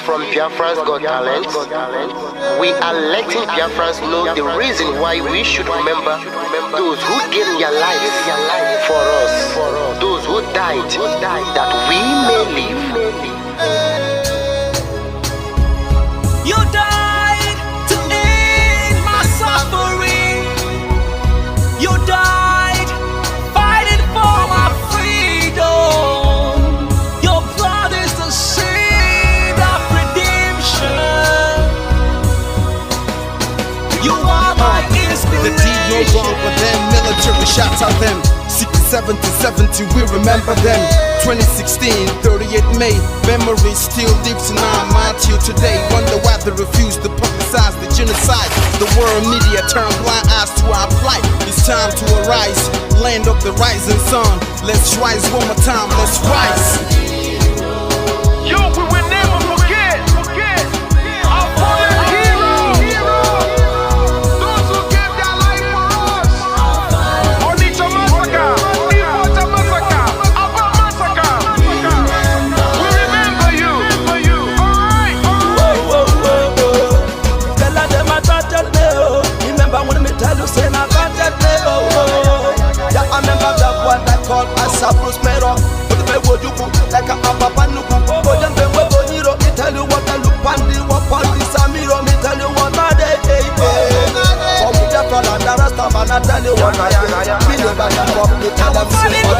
from Biafrans Got Talent. We are letting Biafrans know the reason why we should remember those who gave their lives for us, those who died that we may live. You died to end my suffering. You died fighting for my freedom. Your blood is the seed of redemption. You are my inspiration. The deed no wrong with them, military shots at them. 67 to 70, we remember them. 2016, 38 May, memory still lives in our mind till today. Wonder why they refuse to publicize the genocide. The world media turn blind eyes to our plight. It's time to arise, land of the rising sun. Let's rise one more time, let's rise. Yo, we will never forget our fallen heroes. Those who gave their life for us. Onitsha massacre, Igbos massacre, Ekpa massacre. We remember you. Alright. Tell them I tortured me, oh. Remember when me tell you say I tortured me, oh. Yeah, I remember that one that called us a prospero. But the way you go like a papa nuku. Oh, then the way you me tell you what I look pandi, what pandi samiro. Me tell you what I day. For we just all and the rest of I tell you what I am. Me never give up. Me tell them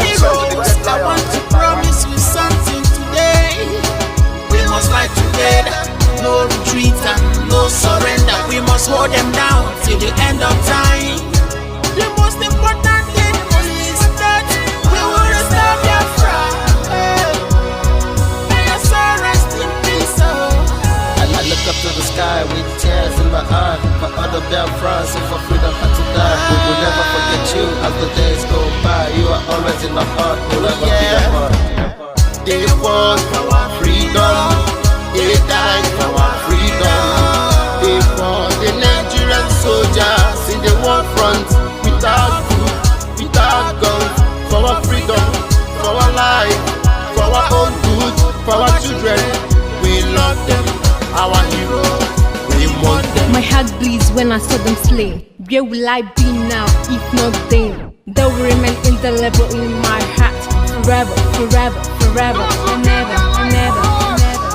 heroes, I want to promise you something today. We must fight together, no retreat and no surrender. We must hold them down till the end of time. The most important thing is that we will restore Biafra. May your soul rest in peace. I look up to the sky with tears in my eye. For other Biafrans and for freedom had to die. We will never forget you as the days go by. You are always in my heart, forever be a part. They fought for our freedom, they died for our freedom. They fought the Nigerian soldiers in the war front, without food, without guns, for our freedom, for our life, for our own good, for our children. We love them, our heroes, we want them. My heart bleeds when I saw them slain. Where will I be now if not them? They will remain indelible in my heart forever, forever, forever, and never, and never, and never.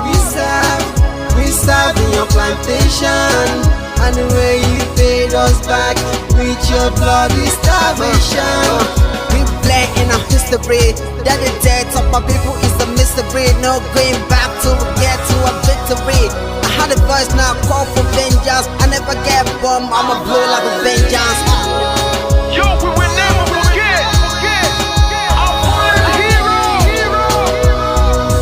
We serve in your plantation, and the way you paid us back with your bloody starvation. We bled in our history, that the death of my people is a mystery. No going back to get to a victory. I had a voice now call for vengeance. I never get bombed, I'ma blow like a vengeance. Yo, we will never forget our fallen heroes.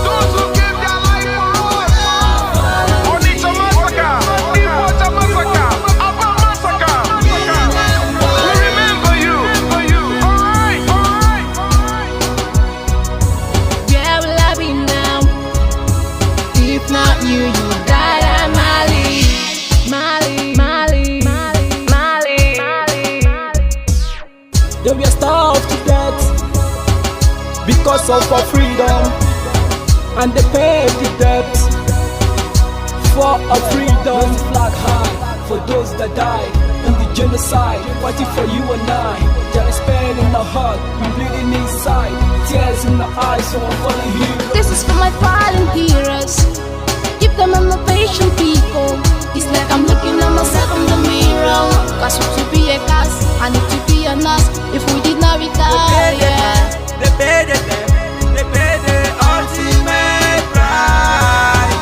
Those who gave their life for us. Onitsha massacre, Igbos massacre, Ekpa massacre. We remember you. Alright. Where will I be now if not you? You died at Mali. They were starved to death because of our freedom, and they paid the debt for our freedom. Flag high for those that died in the genocide, fighting for you and I. There is pain in the heart, we bleeding inside, tears in the eyes, so I'm falling here. This is for my fallen heroes. Give them motivation, people. It's like I'm looking at myself in the mirror. Cause to be a gas, I need to be a nurse. If we did not retire, They paid the ultimate price.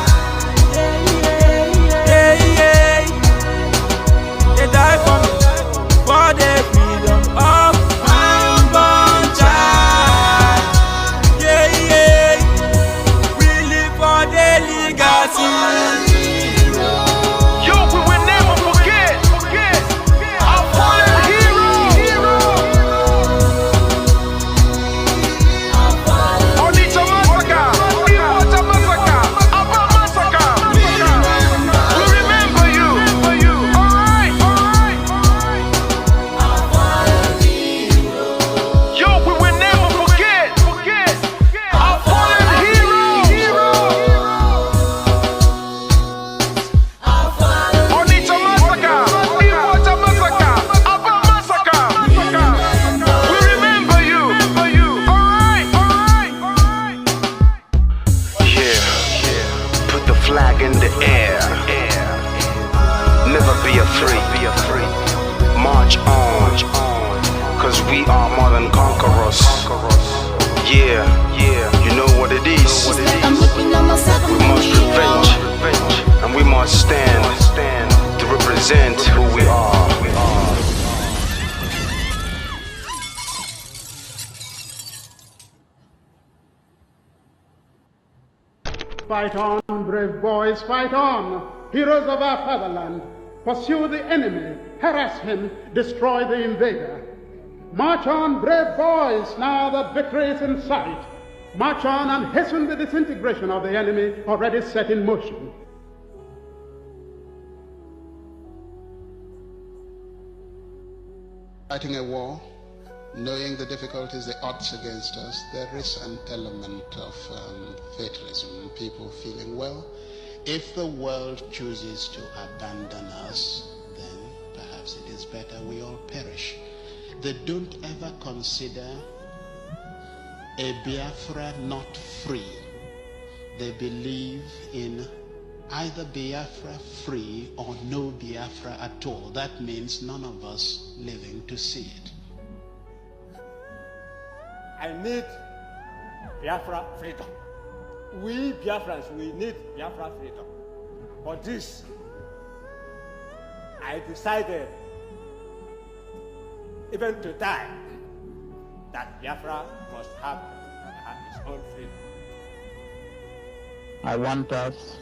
They died for me, for the freedom of my unborn child. We live for the legacy. Yo, we will never forget our fallen heroes. flag in the air. Never be afraid. March on, cause we are more than conquerors. Yeah, you know what it is. We must revenge, and we must stand to represent who we are. Fight on, brave boys, fight on, heroes of our fatherland. Pursue the enemy, harass him, destroy the invader. March on, brave boys, now that victory is in sight. March on and hasten the disintegration of the enemy already set in motion. Fighting a war, knowing the difficulties, the odds against us, there is an element of fatalism, people feeling, well, if the world chooses to abandon us, then perhaps it is better we all perish. They don't ever consider a Biafra not free. They believe in either Biafra free or no Biafra at all. That means none of us living to see it. I need Biafra freedom. We Biafrans, we need Biafra freedom. For this, I decided, even to die, that Biafra must have its own freedom. I want us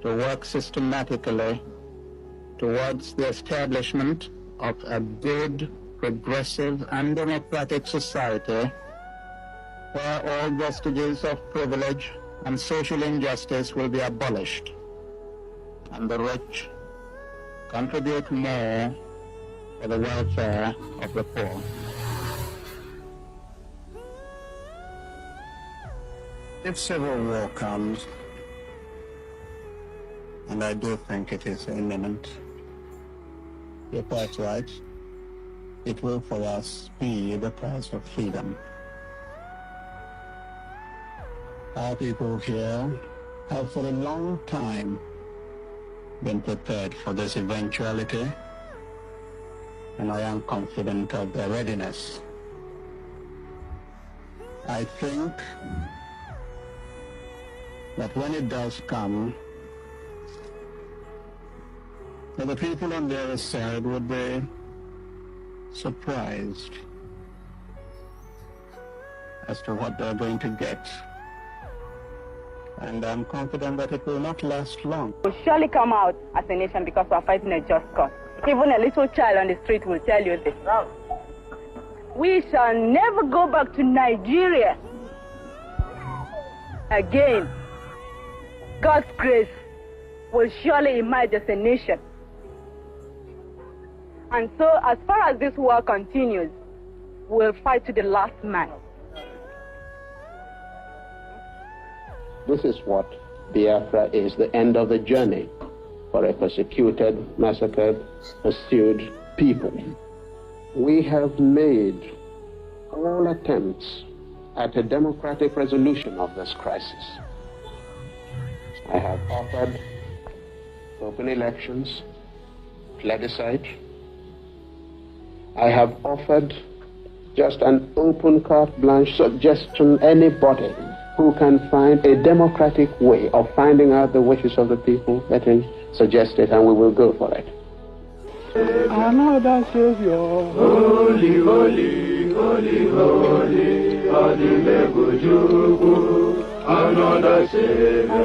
to work systematically towards the establishment of a good, progressive, and democratic society where all vestiges of privilege and social injustice will be abolished, and the rich contribute more for the welfare of the poor. If civil war comes, and I do think it is imminent, you're quite right, it will for us be the price of freedom. Our people here have for a long time been prepared for this eventuality, and I am confident of their readiness. I think that when it does come, that the people on the other side would be surprised as to what they're going to get. And I'm confident that it will not last long. We'll surely come out as a nation because we're fighting a just cause. Even a little child on the street will tell you this. We shall never go back to Nigeria again. God's grace will surely emerge as a nation. And so, as far as this war continues, we'll fight to the last man. This is what Biafra is, the end of the journey for a persecuted, massacred, pursued people. We have made all attempts at a democratic resolution of this crisis. I have offered open elections, plebiscite. I have offered just an open carte blanche suggestion, anybody who can find a democratic way of finding out the wishes of the people, let him suggest it and we will go for it. Another Savior, holy, holy, holy, holy, Adimegujugu. Another Savior,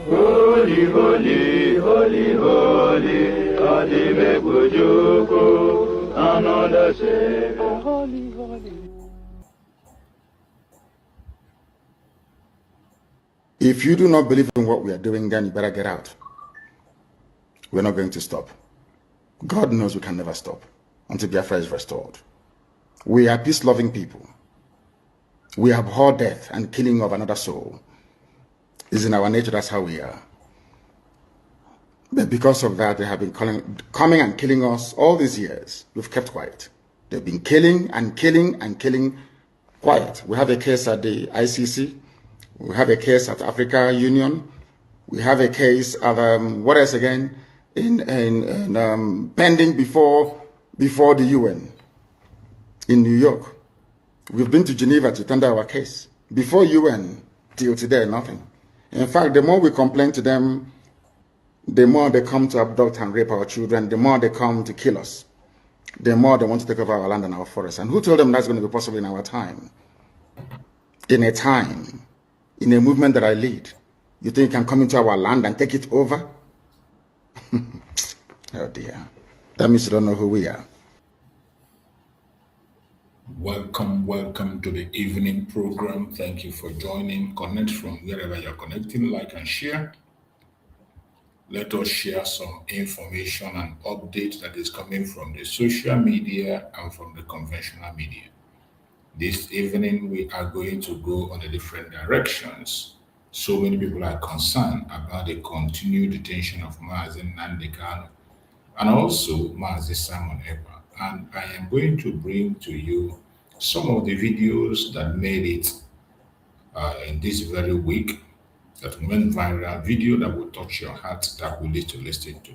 holy, holy, holy, holy, Adimegujugu. Another Savior, holy, holy. If you do not believe in what we are doing, then you better get out. We're not going to stop. God knows we can never stop until Biafra is restored. We are peace-loving people. We abhor death and killing of another soul. It's in our nature, that's how we are. But because of that, they have been coming and killing us all these years. We've kept quiet. They've been killing and killing and killing quiet. We have a case at the ICC. We have a case at Africa Union. We have a case of, what else again? Pending before the UN in New York. We've been to Geneva to tender our case. Before UN, till today, nothing. In fact, the more we complain to them, the more they come to abduct and rape our children, the more they come to kill us, the more they want to take over our land and our forests. And who told them that's going to be possible in our time? In a time, in a movement that I lead, you think you can come into our land and take it over? Oh dear. That means you don't know who we are. Welcome to the evening program. Thank you for joining. Connect from wherever you're connecting, like and share. Let us share some information and updates that is coming from the social media and from the conventional media. This evening, we are going to go on the different directions. So many people are concerned about the continued detention of Mazi Nnamdi Kanu and also Mazi Ekpa. And I am going to bring to you some of the videos that made it in this very week, that went viral, video that will touch your heart, that will lead to listen to.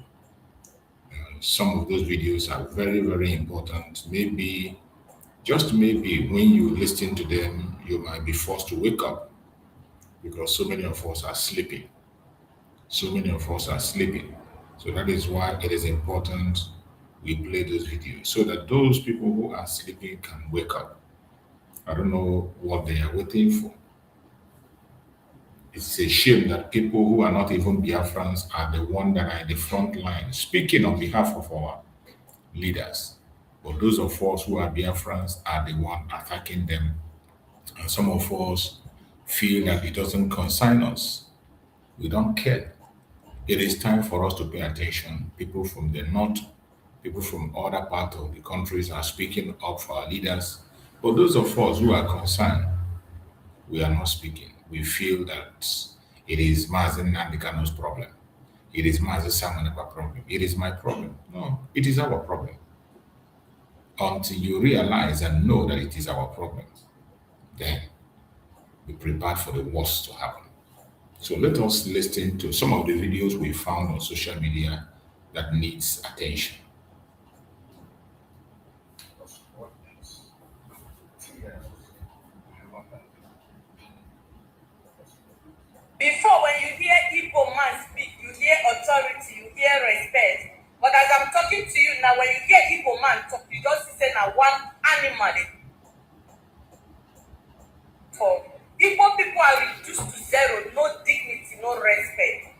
Some of those videos are very, very important. Maybe, just maybe, when you listen to them, you might be forced to wake up because so many of us are sleeping. So that is why it is important we play those videos so that those people who are sleeping can wake up. I don't know what they are waiting for. It's a shame that people who are not even Biafrans are the ones that are in the front line speaking on behalf of our leaders. But those of us who are Biafrans are the ones attacking them. And some of us feel that it doesn't concern us. We don't care. It is time for us to pay attention. People from the north, people from other parts of the countries are speaking up for our leaders. But those of us who are concerned, we are not speaking. We feel that it is Mazi Nnamdi Kanu's problem. It is Mazi Ekpa's problem. It is my problem. No, it is our problem. Until you realize and know that it is our problem, then be prepared for the worst to happen. So let us listen to some of the videos we found on social media that needs attention. Before, when you hear Igbo man speak, you hear authority, you hear respect. But as I'm talking to you now, when you hear Igbo man talk, you just say now one animal. For Igbo people are reduced to zero, no dignity, no respect.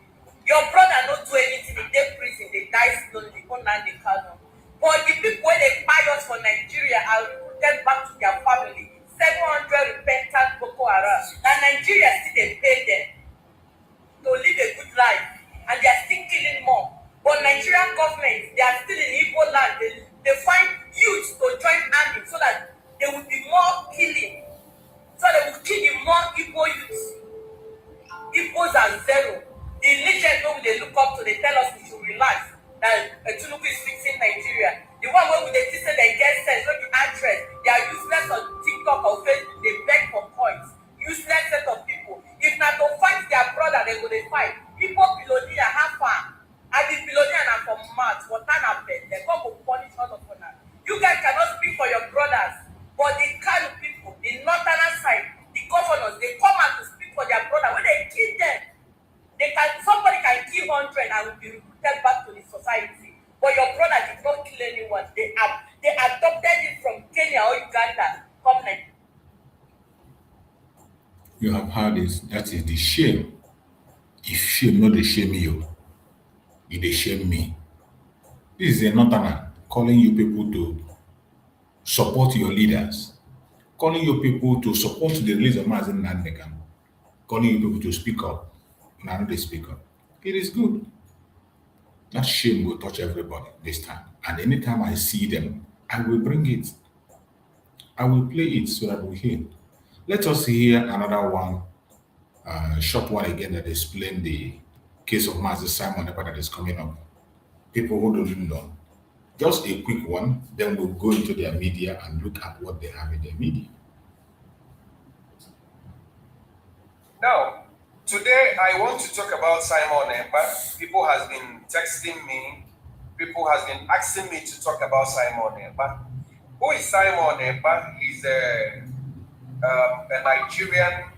Your brother not do anything, they prison, they die slowly, Nnamdi Kanu. But the people when they buy us for Nigeria are returned back to their family. 700 repentant Boko Haram. And Nigeria still they pay them to live a good life, and they are still killing more. But Nigerian government, they are still in Igbo land. They find youths to join army so that there will be more killing. So they will kill the more Igbo youths. Igbos are zero. The legend who they look up to, they tell us we should relax. That Tinubu is fixing Nigeria. The one where they say they get sense, when you address, they are useless on TikTok or Facebook. They beg for coins. Useless set of people. If not to fight their brother, they go they fight. People billionaire have fun. I be billionaire and from Mars, what kind of bed? They come to punish all of us. You guys cannot speak for your brothers, but the kind of people, the northern side, the governors, they come out to speak for their brother. When they kill them, somebody can kill 100 and will be recruited back to the society. But your brother did not kill anyone. They adopted it from Kenya or Uganda. Come next. You have heard this. That is the shame. If shame not the shame you, it they shame me. This is a northerner calling you people to support your leaders, calling you people to support the release of Mazi Nnamdi Kanu, calling you people to speak up. Now they speak up. It is good. That shame will touch everybody this time. And anytime I see them, I will bring it. I will play it so that we hear. Let us hear another one, short one again that explain the case of Mazi Ekpa that is coming up. People who don't know. Just a quick one, then we'll go into their media and look at what they have in their media. Now, Today, I want to talk about Simon Ekpa. People has been texting me. People has been asking me to talk about Simon Ekpa. Who is Simon Ekpa? He's a Nigerian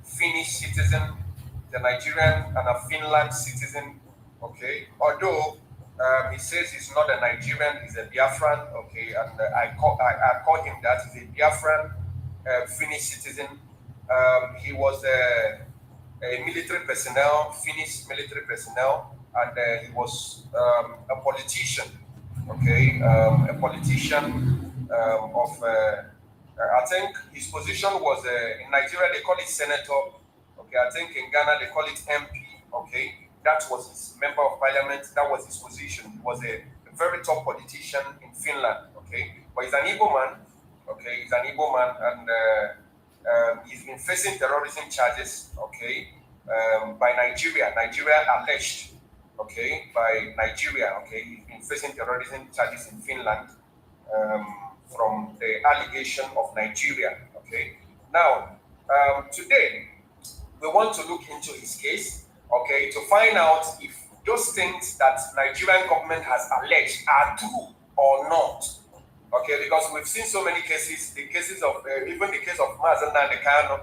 Finnish citizen, the Nigerian and a Finland citizen. Okay, although he says he's not a Nigerian, he's a Biafran. Okay, and I call him that. He's a Biafran Finnish citizen. He was a military personnel, Finnish military personnel, and he was a politician. Okay, a politician of. I think his position was in Nigeria they call it senator. Okay, I think in Ghana they call it MP. Okay, that was his member of parliament. That was his position. He was a very top politician in Finland. Okay, but he's an Igbo man. Okay, he's an Igbo man, and he's been facing terrorism charges. Okay, by Nigeria. Nigeria alleged. Okay, by Nigeria. Okay, he's been facing terrorism charges in Finland. From the allegation of Nigeria. Okay. Now, today we want to look into his case. Okay, to find out if those things that Nigerian government has alleged are true or not. Okay, because we've seen so many cases, the cases of even the case of Mazi Nnamdi Kanu.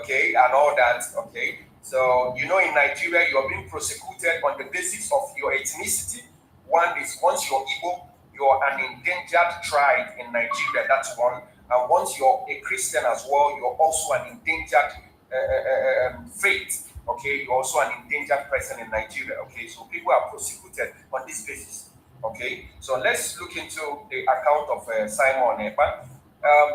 Okay, and all that. Okay. So in Nigeria you are being prosecuted on the basis of your ethnicity. One is once you're Igbo, you're an endangered tribe in Nigeria, that's one. And once you're a Christian as well, you're also an endangered faith. Okay, you're also an endangered person in Nigeria. Okay, so people are prosecuted on this basis. Okay, so let's look into the account of Simon Ekpa.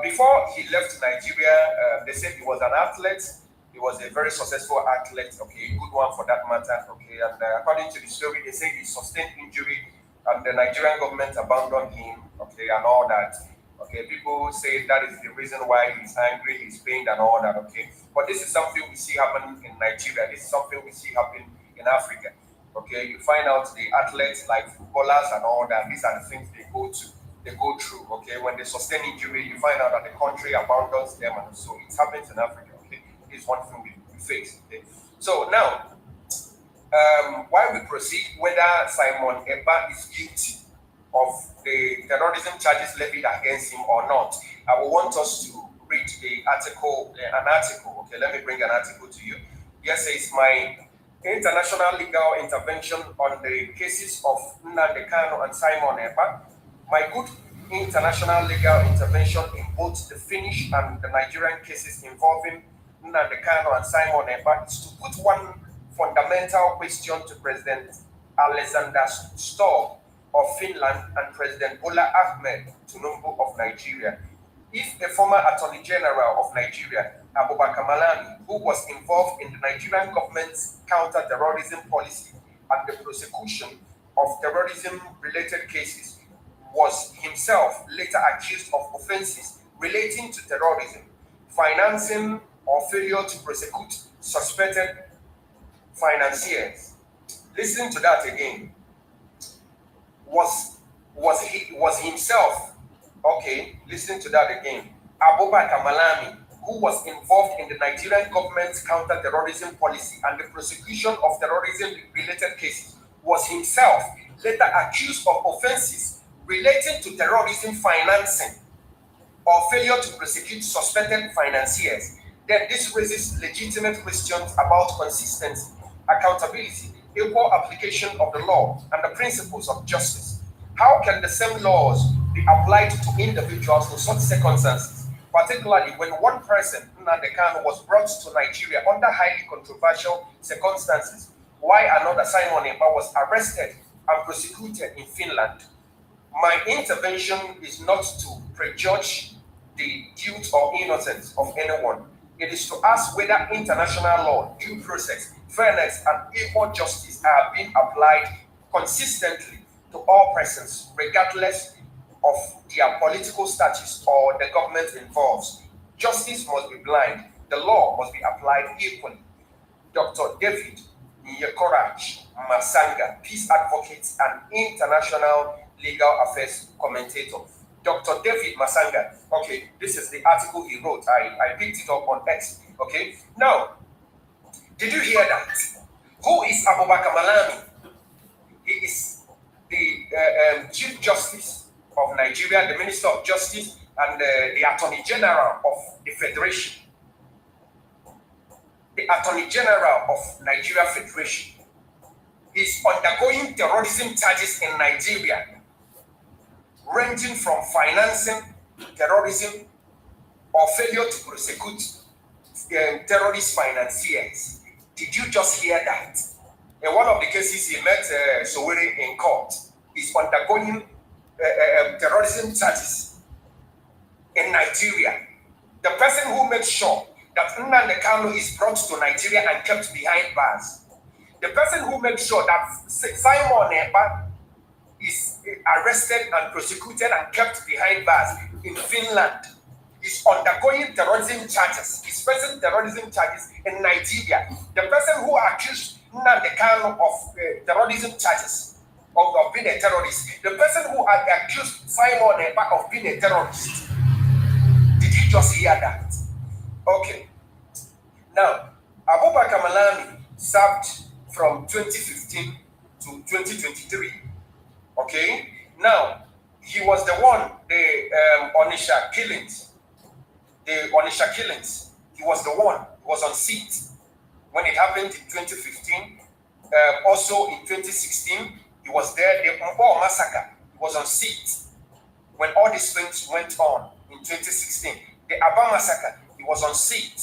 Before he left Nigeria, they said he was an athlete. He was a very successful athlete. Okay, good one for that matter. Okay, and according to the story, they say he sustained injury and the Nigerian government abandoned him, okay, and all that. Okay, people say that is the reason why he's angry, he's pained, and all that, okay. But this is something we see happen in Nigeria. This is something we see happen in Africa. Okay, you find out the athletes like footballers and all that, these are the things they go through, okay. When they sustain injury, you find out that the country abandons them, and so it happens in Africa, okay. This is one thing we face, okay. So now, while we proceed, whether Simon Ekpa is guilty of the terrorism charges levied against him or not, I will want us to read an article. Okay, let me bring an article to you. Here says, my international legal intervention on the cases of Nnamdi Kanu and Simon Ekpa. My good international legal intervention in both the Finnish and the Nigerian cases involving Nnamdi Kanu and Simon Ekpa is to put one fundamental question to President Alexander Stubb of Finland and President Bola Ahmed Tinubu of Nigeria. If a former Attorney General of Nigeria, Abubakar Malami, who was involved in the Nigerian government's counter-terrorism policy and the prosecution of terrorism-related cases, was himself later accused of offenses relating to terrorism, financing, or failure to prosecute suspected financiers. Listen to that again. Was himself, okay, listen to that again. Abubakar Malami, who was involved in the Nigerian government's counter-terrorism policy and the prosecution of terrorism-related cases, was himself later accused of offenses relating to terrorism financing or failure to prosecute suspected financiers. Then this raises legitimate questions about consistency, accountability, equal application of the law, and the principles of justice. How can the same laws be applied to individuals in such circumstances, particularly when one person, Nnamdi Kanu, was brought to Nigeria under highly controversial circumstances, while another, Simon Ekpa, was arrested and prosecuted in Finland? My intervention is not to prejudge the guilt or innocence of anyone. It is to ask whether international law, due process, fairness, and equal justice are being applied consistently to all persons, regardless of their political status or the government involved. Justice must be blind. The law must be applied equally. Dr. David Nyekorach Masanga, peace advocate and international legal affairs commentator. Dr. David Masanga, okay, this is the article he wrote. I picked it up on X, okay? Now, Did you hear that? Who is Abubakar Malami? He is the Chief Justice of Nigeria, the Minister of Justice, and the Attorney General of the Federation. The Attorney General of Nigeria Federation is undergoing terrorism charges in Nigeria, ranging from financing terrorism or failure to prosecute terrorist financiers. Did you just hear that? In one of the cases, he met Sowore in court. He's undergoing terrorism charges in Nigeria. The person who made sure that Nnamdi Kanu is brought to Nigeria and kept behind bars. The person who made sure that Simon Ekpa is arrested and prosecuted and kept behind bars in Finland is undergoing terrorism charges. He's facing terrorism charges in Nigeria. The person who accused Nnamdi Kanu of terrorism charges, of being a terrorist, the person who accused Simon Ekpa of being a terrorist. Did you just hear that? Okay. Now, Abubakar Malami served from 2015 to 2023. Okay. Now, he was the one, the Onisha killings. The Onisha killings. He was the one who was on seat when it happened in 2015. Also in 2016, he was there. The Mbo massacre, he was on seat when all these things went on in 2016. The Aba massacre, he was on seat.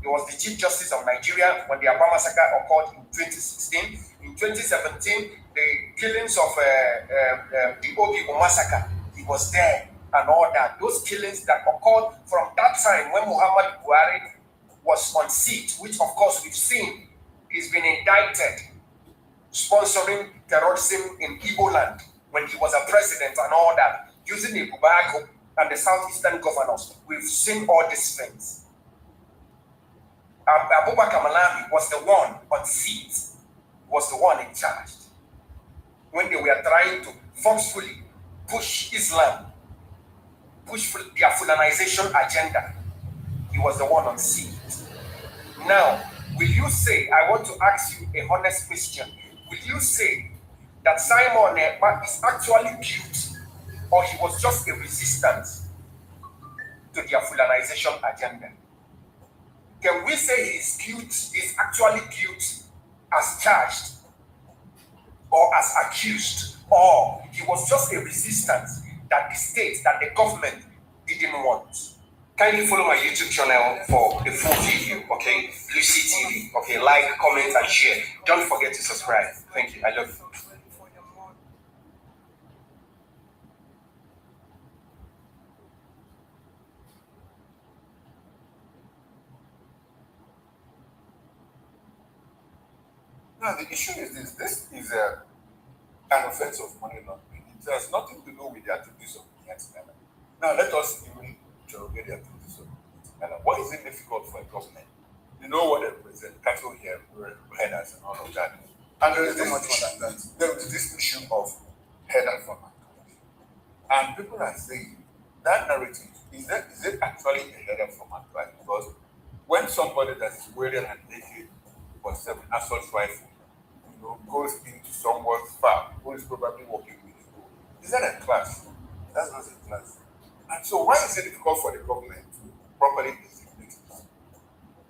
He was the Chief Justice of Nigeria when the Aba massacre occurred in 2016. In 2017, the killings of the Obi massacre, he was there and all that. Those killings that occurred from that time when Muhammad Buhari was on seat, which of course we've seen, he's been indicted sponsoring terrorism in Igbo land when he was a president and all that, using the Igbo and the southeastern governors. We've seen all these things. Abubakar Malami was the one on seat, was the one in charge. When they were trying to forcefully push Islam, push their Fulanization agenda, he was the one on seat. Now, will you say, I want to ask you a honest question, will you say that Simon Ekpa is actually guilty, or he was just a resistance to their Fulanization agenda? Can we say he's guilty, is actually guilty as charged or as accused, or he was just a resistance that the state, that the government didn't want? Kindly follow my YouTube channel for the full video, okay? Lucy TV, okay? Like, comment, and share. Don't forget to subscribe. Thank you. I love you. Now, the issue is this. This is an offense of money laundering. It has nothing to do with the activities of the Now, let us even interrogate the activities of the What is it difficult for a government? You know what they represent, cattle here, headers, and all of that. And there is this much more than that. There is this issue of header format. And people are saying that narrative, is it actually a header format, right? Because when somebody that is wearing an AK-47 assault rifle, goes into someone's farm, who is probably working with you, is that a class? That's not a class. And so why is it difficult for the government to properly designate this?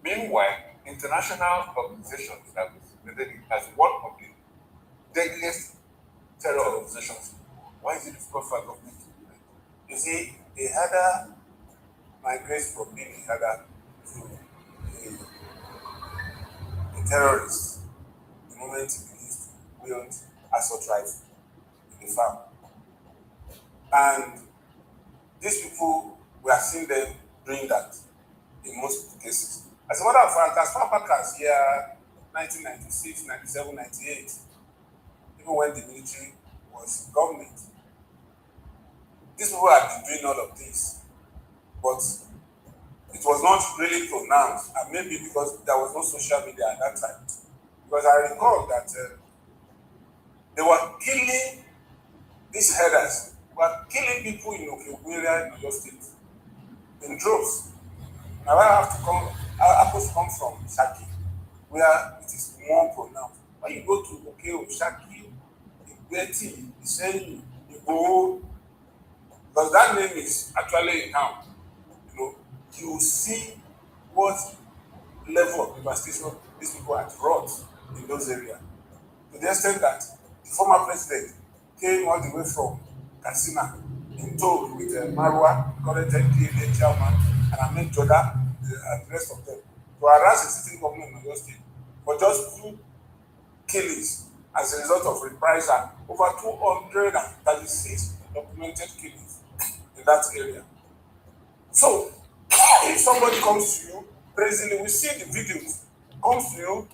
Meanwhile, international organizations have designated it as one of the deadliest terror organizations. Why is it difficult for a government to do that? You see, a header migrates from being a header to a terrorist the moment he begins to wield assault rifle in the farm. And these people, we have seen them doing that in most cases. As a matter of fact, as far back as year 1996, 97, 98, even when the military was government, these people have been doing all of this. But it was not really pronounced, and maybe because there was no social media at that time. Because I recall that they were killing these headers, were killing people in Okeguria in Oyo State in droves. Now I happen to come from Saki, where it is more pronounced. When you go to Okeo, Shaki, Igbeti, Isenyi, Igbo, because that name is actually a noun, you will see what level of devastation these people had wrought in those areas. To the extent that the former president came all the way from Katsina in tow with Marwa, current MPA chairman, and Ahmed Joda, and the rest of them, to harass a sitting government in Oyo State for just 2 killings as a result of reprisal. Over 236 documented killings in that area. So, if somebody comes to you, brazenly, we see the videos, comes to you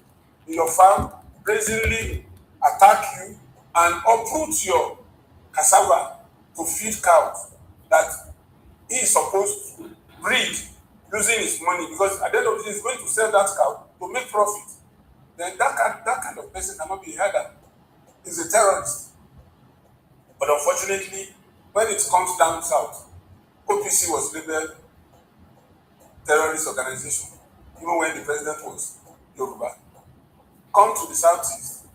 in your farm, brazenly attack you and uproot your cassava to feed cows that he is supposed to breed using his money, because at the end of the day, he's going to sell that cow to make profit. Then that kind of person cannot be heard of. He's a terrorist. But unfortunately, when it comes down south, OPC was labeled terrorist organization, even when the president was Yoruba. Come to the southeast,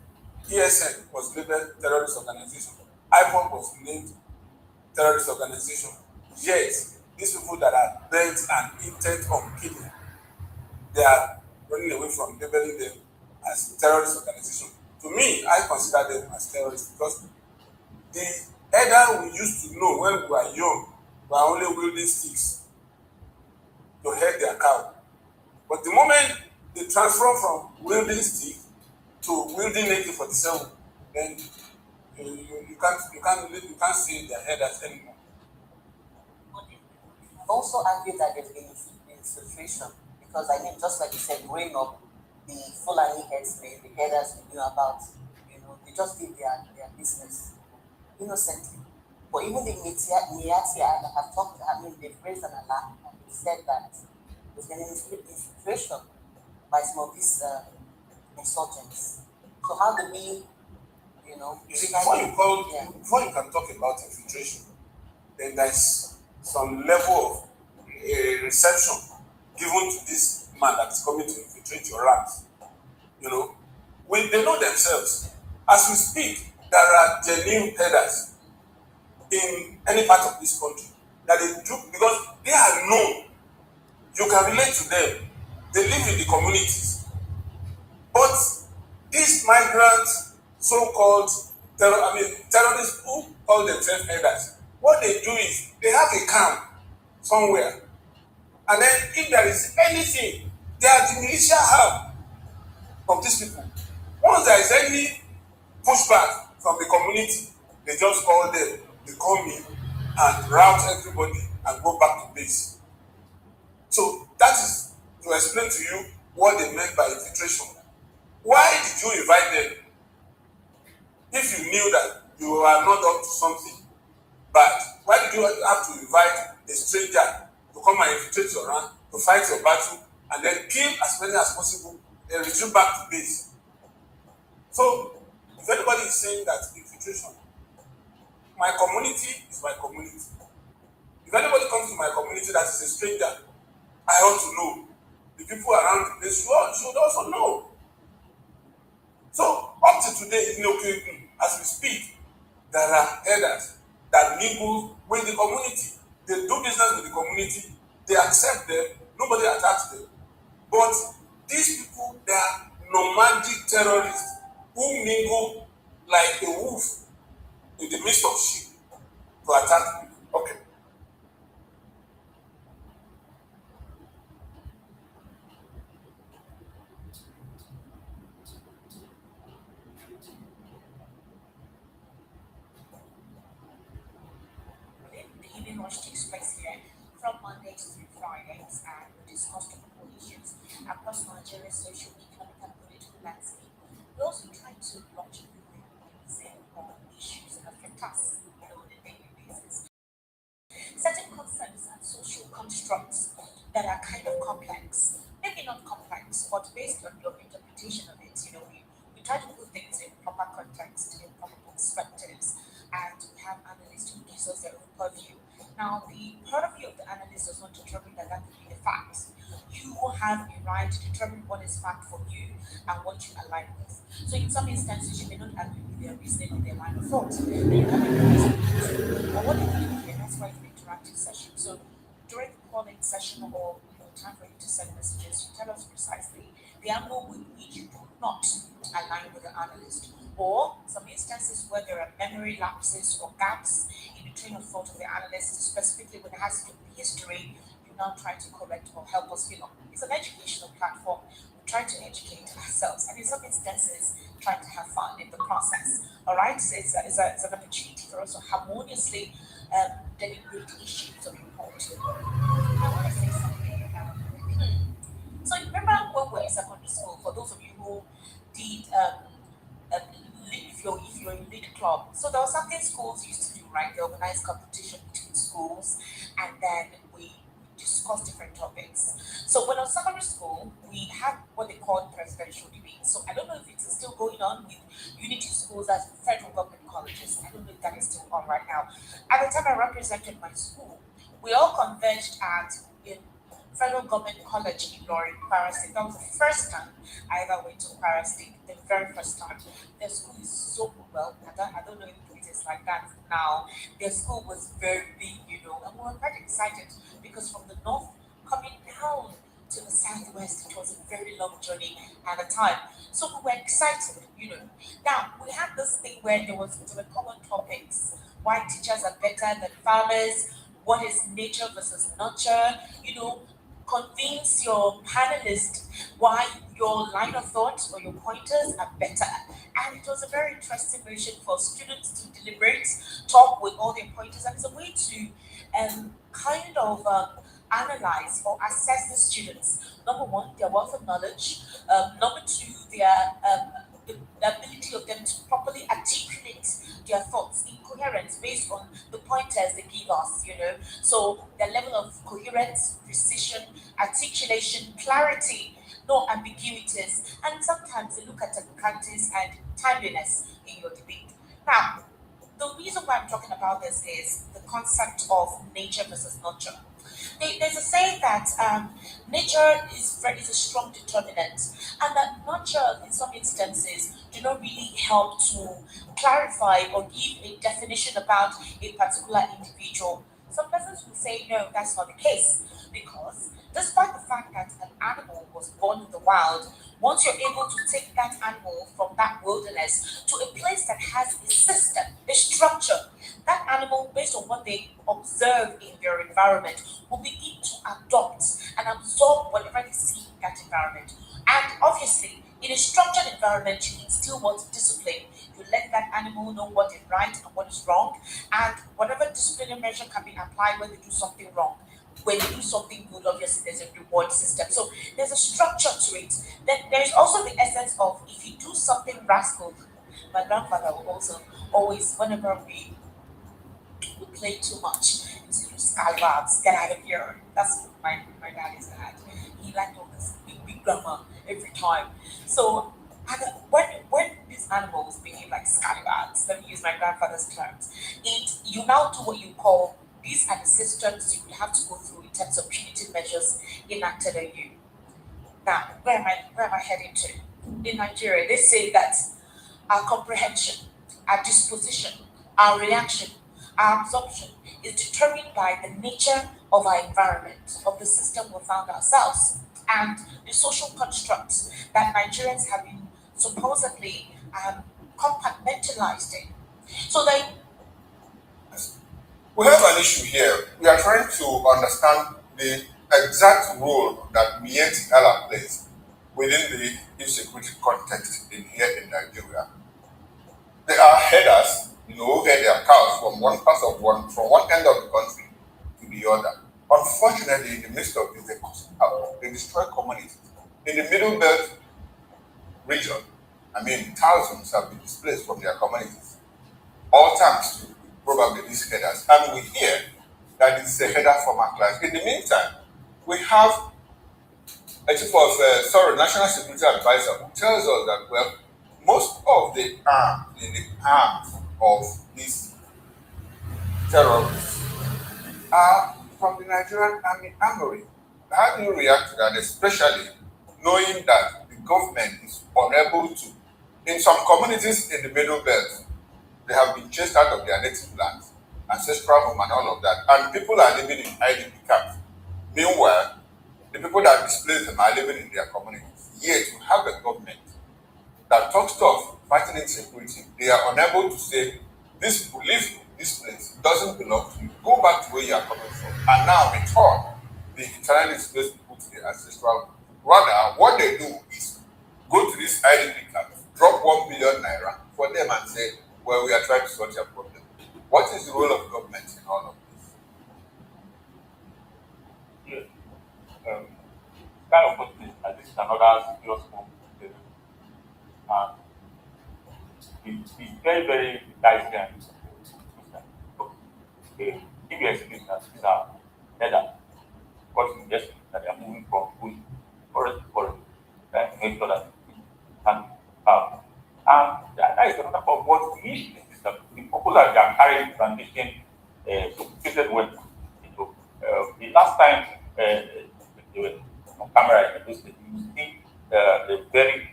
ESN was labeled terrorist organization. IPOP was named terrorist organization. Yet, these people that are bent and intent on killing, they are running away from labeling them as terrorist organization. To me, I consider them as terrorists because the elder we used to know when we were young were only wielding sticks to head their cow. But the moment they transform from wielding stick to wielding AK-47, then you can't see their headers anymore. Also argue that there's been infiltration because just like you said, growing up, the Fulani headsmen, the headers we knew about, they just did their business innocently. But even the Niati have talked, they've raised an alarm and they said that there's been infiltration by some of these insurgents. So how do we, You see, before you can talk about infiltration, then there's some level of reception given to this man that is coming to infiltrate your ranks. They know themselves. As we speak, there are genuine headers in any part of this country that they do because they are known. You can relate to them. They live in the communities. But these migrants, so-called terrorists who call themselves headers, what they do is they have a camp somewhere. And then if there is anything, they are the militia arm of these people. Once there is any pushback from the community, they just call them, they come in and rout everybody and go back to base. So that is to explain to you what they meant by infiltration. Why did you invite them? If you knew that you are not up to something bad, why did you have to invite a stranger to come and infiltrate your rank, to fight your battle, and then kill as many as possible, then return back to base? So, if anybody is saying that infiltration, my community is my community. If anybody comes to my community that is a stranger, I ought to know. The people around the place should also know. So, up to today, in Okeo, as we speak, there are headers that mingle with the community. They do business with the community. They accept them. Nobody attacks them. But these people, they are nomadic terrorists who mingle like a wolf in the midst of sheep to attack people. Okay. The evening watch takes place here from Mondays through Fridays, and we discuss topical issues across Nigeria's social, economic, and political landscape. We also try to launch on issues that affect us on a daily basis. Certain concepts and social constructs that are kind of complex, maybe not complex, but based on your interpretation of it, we try to put things in proper context, in proper perspectives, and we have analysts who gives us their own purview. Now, the point of view of the analyst does not determine that could be the facts. You you have a right to determine what is fact for you and what you align with. So in some instances, you may not agree with their reasoning or their line of thought. And you can advise them to. But what they believe in, that's why it's an interactive session. So during the calling session or time for you to send messages, you tell us precisely the angle with which you do not align with the analyst, or some instances where there are memory lapses or gaps in the train of thought of the analyst, specifically when it has to do with history. You now try to correct or help us fill up. It's an educational platform. We try to educate ourselves, and in some instances, try to have fun in the process. All right, so it's an opportunity for us to harmoniously deliberate issues of importance. I want to say something. So you remember when we were in secondary school, for those of you who did if you're in lead club, so there were something schools used to do, right? They organize competition between schools, and then we discuss different topics. So when I was in secondary school, we had what they called presidential debates. So I don't know if it's still going on with unity schools as federal government colleges. I don't know if that is still on right now. At the time I represented my school, we all converged at Federal Government College in Lorry, Kwara State. That was the first time I ever went to Kwara State, the very first time. Their school is so well, I don't know if it is like that now. Their school was very big, and we were quite excited because from the north coming down to the southwest, it was a very long journey at the time. So we were excited, Now, we had this thing where there were common topics. Why teachers are better than farmers, what is nature versus nurture, convince your panelists why your line of thought or your pointers are better. And it was a very interesting version for students to deliberate, talk with all their pointers, and it's a way to kind of analyze or assess the students. Number one, their wealth of knowledge. Number two, the ability of them to properly articulate their thoughts in coherence based on the pointers they give us, So the level of coherence, precision, articulation, clarity, no ambiguities, and sometimes they look at technicalities and timeliness in your debate. Now, the reason why I'm talking about this is the concept of nature versus nurture. There's a saying that nature is a strong determinant, and that nurture, in some instances, do not really help to clarify or give a definition about a particular individual. Some persons will say, no, that's not the case, because despite the fact that an animal was born in the wild, once you're able to take that animal from that wilderness to a place that has a system, a structure, that animal, based on what they observe in their environment, will begin to adopt and absorb whatever they see in that environment. And obviously, in a structured environment, you instill what discipline. You let that animal know what is right and what is wrong, and whatever disciplinary measure can be applied when they do something wrong. When you do something good, obviously there's a reward system. So there's a structure to it. Then there's also the essence of if you do something rascal. My grandfather would also always, whenever we play too much, he used scallops, get out of here. That's what my dad is dad. He liked all this big grammar every time. So when these animals behave like scallops, let me use my grandfather's terms, you now do what you call, these are the systems you will have to go through in terms of punitive measures enacted on you. Now, where am I heading to? In Nigeria, they say that our comprehension, our disposition, our reaction, our absorption is determined by the nature of our environment, of the system we found ourselves, and the social constructs that Nigerians have been supposedly compartmentalized in. So we have an issue here. We are trying to understand the exact role that Mieti Allah plays within the insecurity context here in Nigeria. They are headers, who head their cows from one end of the country to the other. Unfortunately, in the midst of this, they destroy communities. In the Middle Belt region, thousands have been displaced from their communities. All thanks to probably these headers. And we hear that it's a header from our class. In the meantime, we have a National Security Advisor who tells us that, most of the arms of these terrorists are from the Nigerian Army Armory. How do you react to that, especially knowing that the government is unable to, in some communities in the Middle Belt, they have been chased out of their native lands, ancestral home and all of that, and people are living in IDP camps. Meanwhile, the people that displaced them are living in their communities. Yet you have a government that talks tough, fighting insecurity. They are unable to say, this people leave this place, doesn't belong to you. Go back to where you are coming from. And now return the internally displaced people to their ancestral home. Rather, what they do is go to this IDP camp, drop 1 billion naira for them and say, well, we are trying to solve your problem. What is the role of government in all of this? Yes. Kind of put this, and this is another serious point. It's very, very dicey and okay. If you explain that these are leather, what you just that they are moving from bush forest to forest, to make sure that it can have. And that is another part of what the issue is that the people that they are carrying plantation sophisticated weapons. The last time they were on camera in those days, you see the very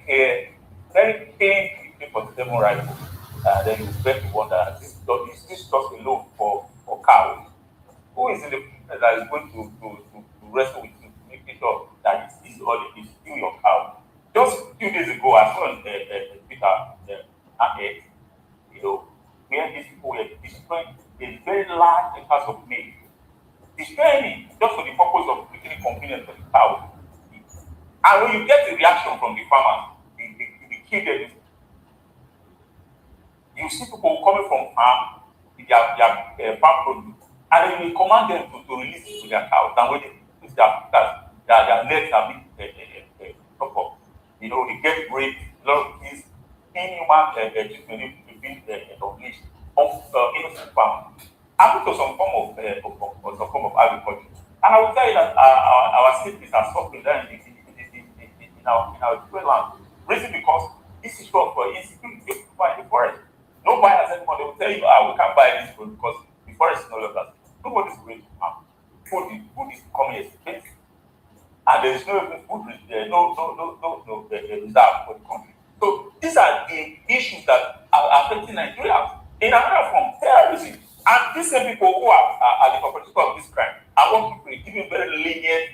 keen 47 rifle. Then you expect to wonder, is this just a loan for cows? Who is in the that is going to wrestle with you, making sure that it is all it is, still your cow? Just a few days ago, I saw on Twitter, where these people were destroying a very large acres of maize. Destroying it just for the purpose of making it convenient for the cow. And when you get the reaction from the farmers, the kid, you see people coming from farm with their farm produce, and then you command them to release it to their cows. And when they their legs are being top up, they get raped, a lot of things, inhuman treatment being unleashed of innocent farmers. I went to some form of agriculture, and I will tell you that our cities are suffering there in our different lands, reason because this is wrong for insecurity of people in the forest. No buyers anymore. They will tell you, we can't buy this food because the forest is no longer. Nobody's going to farm. Food is becoming expensive, and there is no even food reserve for the country. So these are the issues that are affecting Nigeria. In another form, terrorism. And these same people who are the perpetrators of this crime are what people giving very lenient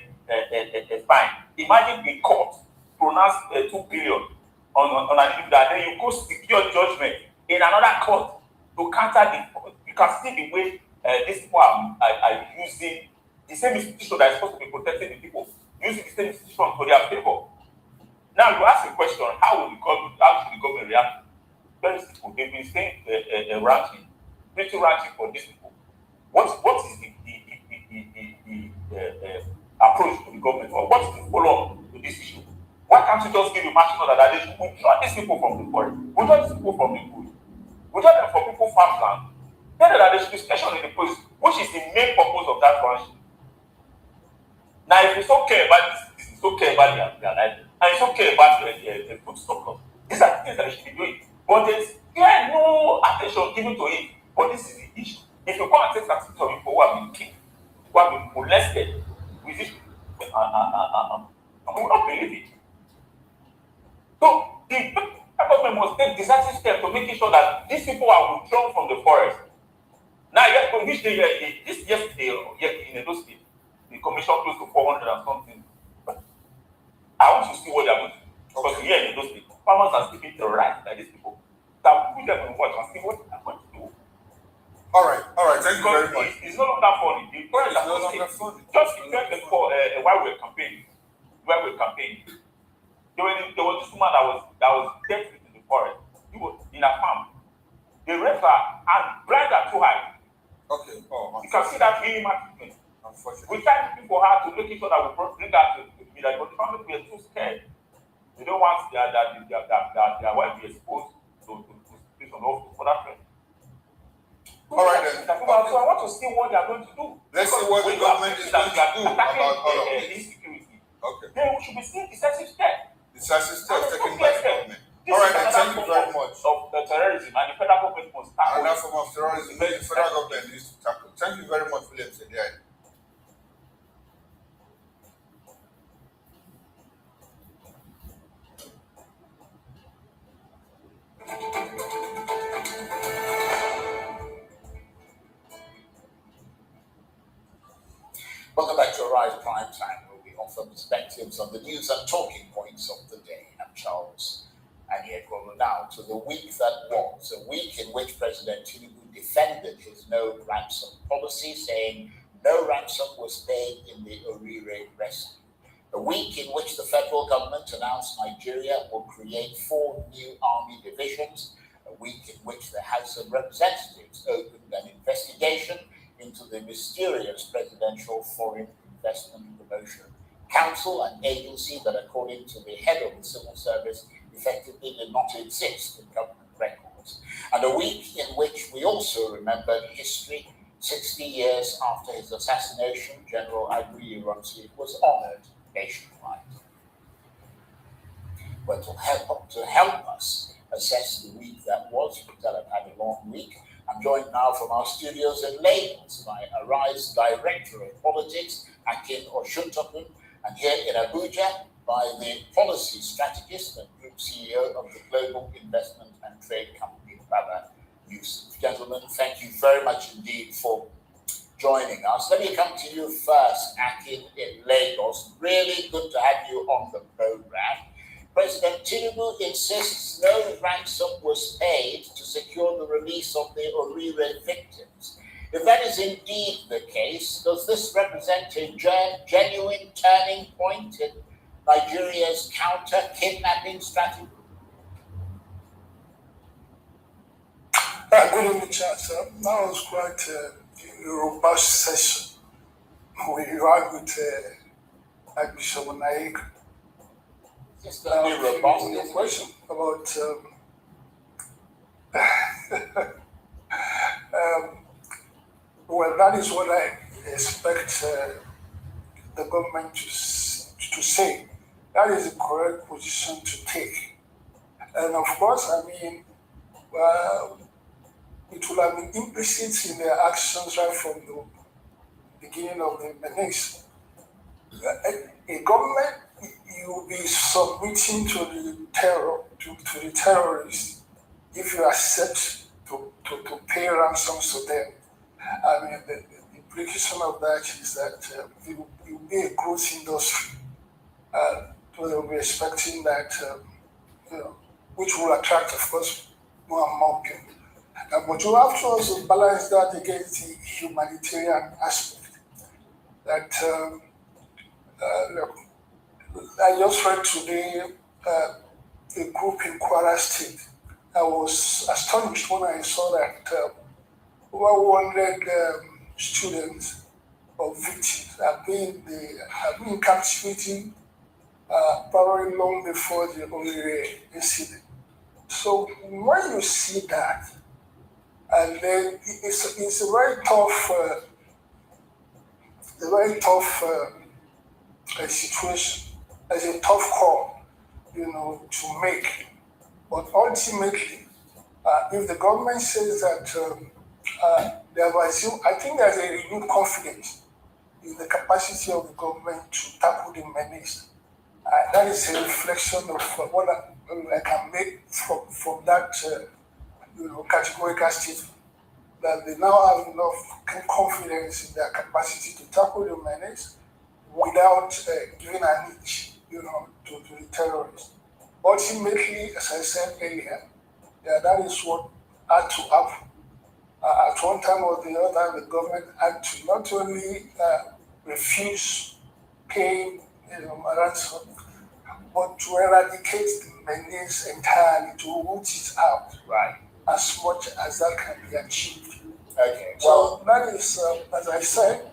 fine. Imagine the court pronounce 2 billion on an individual, then you go secure judgment in another court to counter the. You can see the way these people are using the same institution that is supposed to be protecting the people, using the same institution for their favor. Now you ask the question: how should the government react? Very simple. They've been saying ranking, pretty ranking for these people. What is the approach to the government, or what is the follow-up to this issue? Why can't you just give a marching order that they should withdraw these people from the forest, withdraw these people from the bush, withdraw them from people farmland? Tell them that they should be stationed in the place, which is the main purpose of that branch. Now, if it's okay about this, it's okay about their life, and it's okay about the food surplus. These are the things that they should be doing. But there's no attention given to it. But this is the issue. If you come and take statistics of people who have been killed, who have been molested with this, we will not believe it. So the government must take decisive steps to making sure that these people are withdrawn from the forest. Now, yesterday in those states, the commission close to 400 and something. But I want to see what they are going to do. Because here in those states, farmers are still being terrorized by these people. So put them in watch and see what they are going to do. All right, thank you very much. It's no longer funny. The forest are no longer funny. Just while we were campaigning, there was this woman that was dead in the forest. He was in a farm. They raped her and blind her too high. Okay. You can see that minimal treatment. We tried to for her to make sure that we bring her to the village, but the family were too scared. They don't want their wife to be exposed to situation for that friend. All right then. So I want to see what they are going to do. Let's see what the government is going to do about all of this. Insecurity. Okay. Then we should be seeing decisive steps. Decisive steps taken by the government. All right then, thank you very much. Of the terrorism, and the federal government must tackle. Another form of terrorism the federal government needs to tackle. Thank you very much, William. Arise Prime Time, where we offer perspectives on the news and talking points of the day. I'm Charles Aniekolo. Now to the week that was, a week in which President Tinubu defended his no ransom policy, saying no ransom was paid in the Orire rescue. A week in which the federal government announced Nigeria will create 4 new army divisions. A week in which the House of Representatives opened an investigation into the mysterious Presidential Foreign Investment Promotion Council, an agency that, according to the head of the civil service, effectively did not exist in government records. And a week in which we also remembered history. 60 years after his assassination, General Agui Ironsi was honored nationwide. But to help us assess the week that was, we tell had a long week. I'm joined now from our studios in Lagos by Arise Director of Politics, Akin Oshuntokun, and here in Abuja by the Policy Strategist and Group CEO of the Global Investment and Trade Company, Baba Yusuf. Gentlemen, thank you very much indeed for joining us. Let me come to you first, Akin, in Lagos. Really good to have you on the program. President Tinubu insists no ransom was paid to secure the release of the Orire victims. If that is indeed the case, does this represent a genuine turning point in Nigeria's counter-kidnapping strategy? Good evening, Charles. That was quite a robust session. We had with Archbishop Naik. Just a robust your question about well, that is what I expect the government to say. That is the correct position to take. And of course, I mean, it will have been implicit in their actions right from the beginning of the menace. A government, you will be submitting to the terror, to the terrorists, if you accept to pay ransoms to them. I mean, the implication of that is that it will be a growth industry. So they'll be expecting that, which will attract, of course, more and more people. But you have to also balance that against the humanitarian aspect. That I just read today a group in Kwara State. I was astonished when I saw that over 100 students or victims have been in captivity probably long before the Orire incident. So when you see that, and then it's a very tough situation. It's a tough call, to make. But ultimately, if the government says that they have assumed, I think there's a renewed confidence in the capacity of the government to tackle the menace. That is a reflection of what I can make from that categorical statement, that they now have enough confidence in their capacity to tackle the menace without giving an inch, to the terrorists. Ultimately, as I said earlier, that is what had to happen. At one time or the other, the government had to not only refuse paying ransom, but to eradicate the menace entirely, to root it out, right, as much as that can be achieved. Okay. So that is, as I said.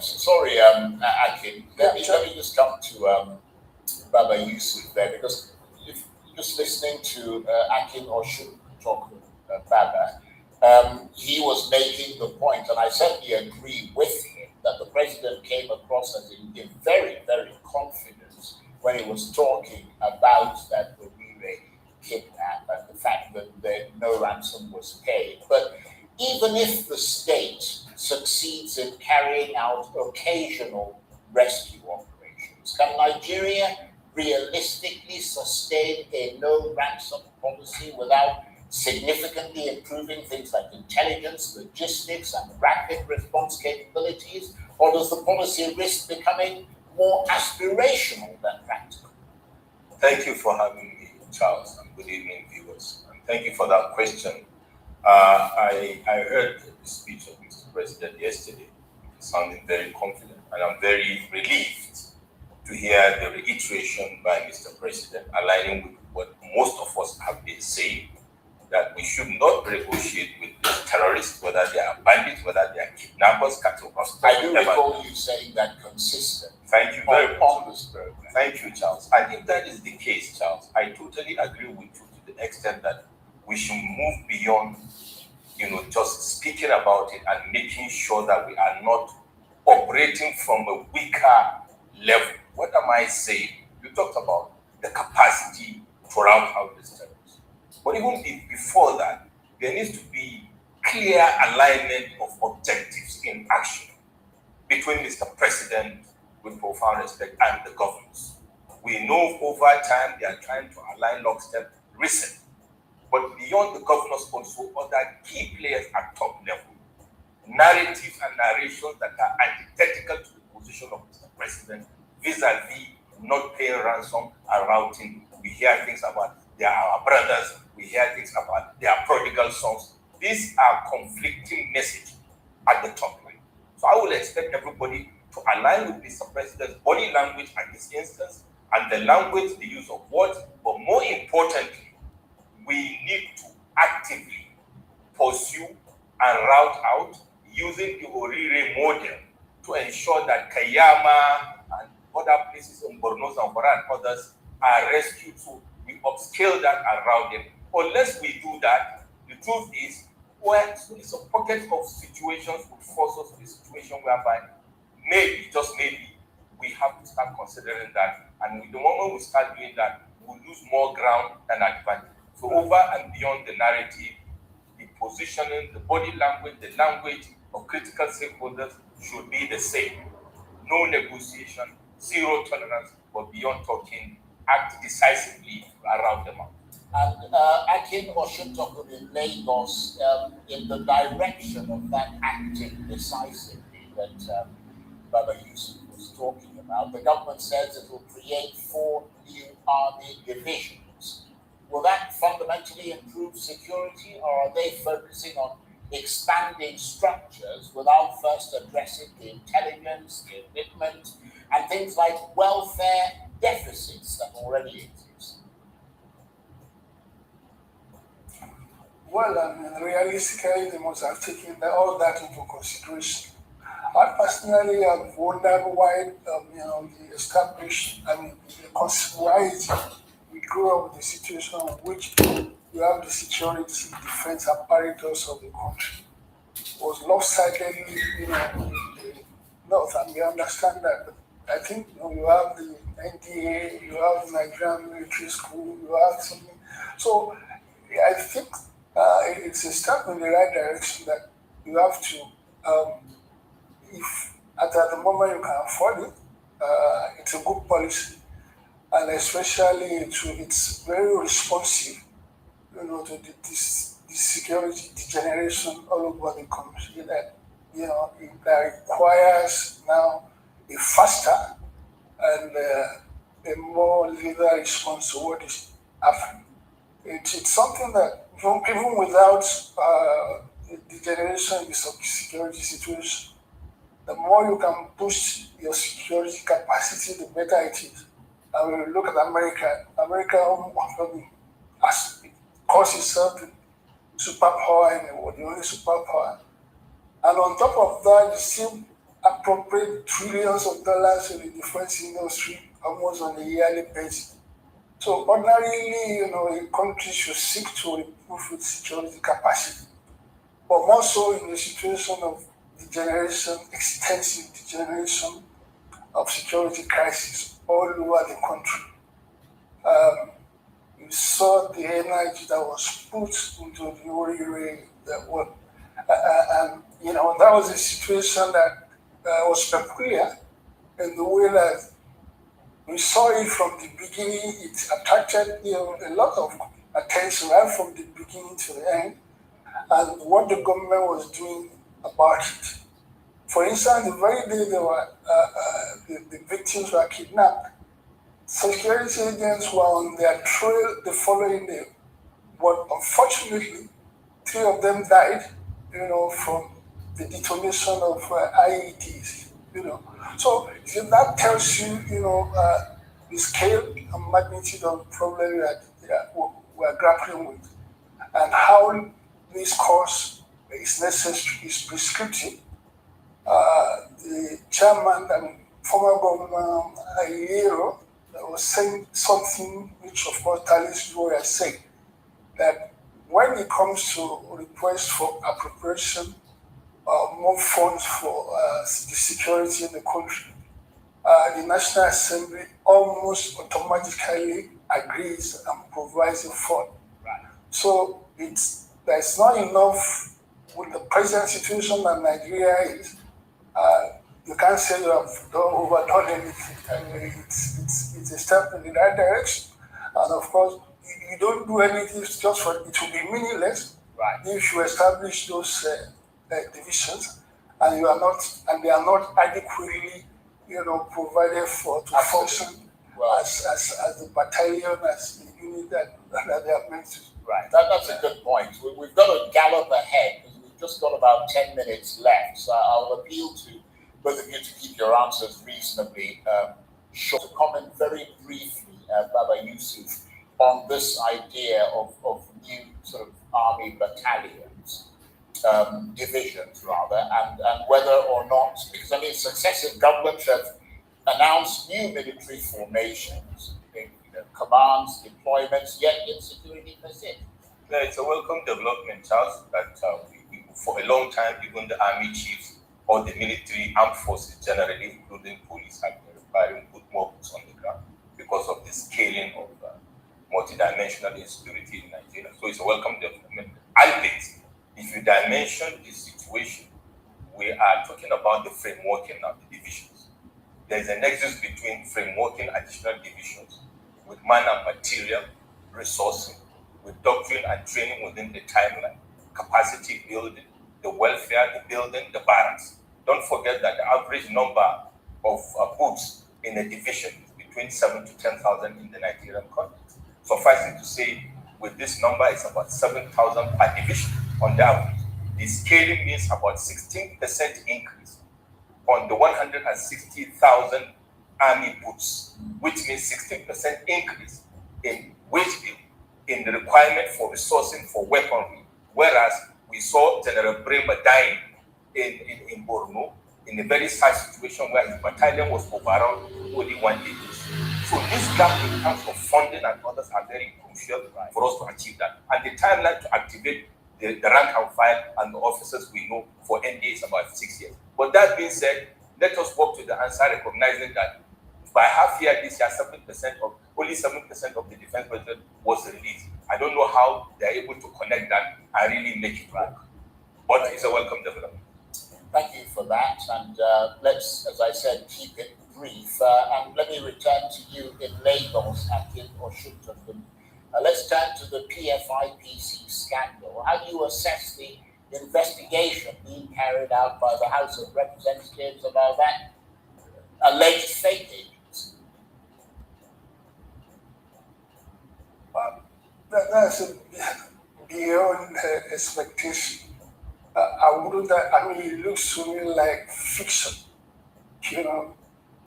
Sorry, Akin. Let me just come to Baba Yusuf there, because if just listening to Akin or should talk Baba, he was making the point, and I certainly agree with him, that the president came across as in very, very confident when he was talking about that Orire kidnap and the fact that no ransom was paid. But even if the state succeeds in carrying out occasional rescue operations, can Nigeria realistically sustain a no ransom policy without significantly improving things like intelligence, logistics, and rapid response capabilities? Or does the policy risk becoming more aspirational than practical? Thank you for having me, Charles, and good evening, viewers. And thank you for that question. I heard the speech of Mr. President yesterday, sounding very confident, and I'm very relieved to hear the reiteration by Mr. President, aligning with what most of us have been saying, that we should not negotiate with terrorists, whether they are bandits, whether they are kidnappers, cattle rustlers. I do recall you saying that consistent. Thank you very much. On this program. Thank you, Charles. I think that is the case, Charles. I totally agree with you to the extent that we should move beyond, just speaking about it and making sure that we are not operating from a weaker level. What am I saying? You talked about the capacity to rout out these terrorists. But even before that, there needs to be clear alignment of objectives in action between Mr. President, with profound respect, and the governors. We know over time they are trying to align lockstep recently. But beyond the governors, also other key players at top level, narratives and narrations that are antithetical to the position of Mr. President vis-a-vis not paying ransom and routing. We hear things about they are our brothers, we hear things about they are prodigal sons. These are conflicting messages at the top line. So I will expect everybody to align with Mr. President's body language at this instance, and the language, the use of words, but more importantly, we need to actively pursue and route out using the Orire model to ensure that Kayama and other places in Borno, Zamfara, and others are rescued. So we upscale that and route them. Unless we do that, the truth is, where some pockets of situations would force us to a situation whereby maybe, just maybe, we have to start considering that. And the moment we start doing that, we'll lose more ground than advantage. So over and beyond the narrative, the positioning, the body language, the language of critical stakeholders should be the same. No negotiation, zero tolerance, but beyond talking, act decisively around them out. And Akin Oshintokun in Lagos, in the direction of that acting decisively that Baba Yusuf was talking about, the government says it will create 4 new army divisions. Will that fundamentally improve security, or are they focusing on expanding structures without first addressing the intelligence, the equipment, and things like welfare deficits that already exist? Well, realistically, they must have taken all that into consideration. I personally have wondered why, the established, why we grew up with the situation in which you have the security defense apparatus of the country was lopsidedly, in the north, and we understand that. But I think you have the NDA, you have the Nigerian military school, you have something. So I think it's a step in the right direction that you have to, if at the moment you can afford it, it's a good policy, and especially it's very responsive, to this security degeneration all over the country. That that requires now a faster and a more legal response to what is happening. It's something that even without the degeneration in the security situation, the more you can push your security capacity, the better it is. And when you look at America calls itself the superpower in the world, the only superpower. And on top of that, you still appropriate trillions of dollars to the defense industry almost on a yearly basis. So ordinarily, a country should seek to improve its security capacity, but more so in the situation of degeneration, extensive degeneration of security crisis all over the country. You saw the energy that was put into the Orire, and that was a situation that was peculiar in the way that we saw it from the beginning. It attracted a lot of attention right from the beginning to the end, and what the government was doing about it. For instance, the very day they were, the victims were kidnapped, security agents were on their trail the following day. But unfortunately, 3 of them died, from the detonation of IEDs, So that tells you, the scale and magnitude of the problem we're grappling with, and how this course is necessary, is prescriptive. The chairman and former governor Ayero was saying something which, of course, tallies with what I say, that when it comes to request for appropriation, more funds for the security in the country, the National Assembly almost automatically agrees and provides a fund. So there's not enough with the present situation that Nigeria is. You can't say you have overdone anything. I mean, it's a step in the right direction. And of course, you don't do anything just for it will be meaningless if you establish those divisions and they are not adequately, provided for to function as the battalion, as the unit that they are meant to. Right, that's a good point. We've got to gallop ahead because we've just got about 10 minutes left. So I'll appeal to both of you to keep your answers reasonably short. To comment very briefly, Baba Yusuf, on this idea of new sort of army battalions, divisions rather, and whether or not, because I mean successive governments have announced new military formations, commands, deployments, yet insecurity persists. Yeah, it's a welcome development, Charles, that we, for a long time, even the army chiefs or the military armed forces generally, including police, have been requiring to put more boots on the ground because of the scaling of multidimensional insecurity in Nigeria. So it's a welcome development. I think if you dimension this situation, we are talking about the frameworking of the divisions. There's a nexus between frameworking additional divisions with man and material resourcing, with doctrine and training within the timeline, capacity building, the welfare, the building, the barracks. Don't forget that the average number of boots in a division is between 7 to 10,000 in the Nigerian context. Suffice it to say, with this number, it's about 7,000 per division on the average. The scaling means about 16% increase on the 160,000 army boots, which means 16% increase in wage bill, in the requirement for resourcing for weaponry. Whereas we saw General Brema dying in Borno in a very sad situation where his battalion was overrun only 1 day. So this gap in terms of funding and others are very crucial for us to achieve that. And the timeline to activate the rank and file and the officers we know for NDA is about 6 years. But that being said, let us work to the answer, recognizing that by half year this year, only 7% of the defense budget was released. I don't know how they're able to connect that and really make it work. But it's a welcome development. Thank you for that. And let's, as I said, keep it brief. And let me return to you in Lagos, Akin Oshuntagun. Let's turn to the PFIPC scandal. How do you assess the investigation being carried out by the House of Representatives about that alleged fake agents? That's beyond expectation. It looks to me like fiction,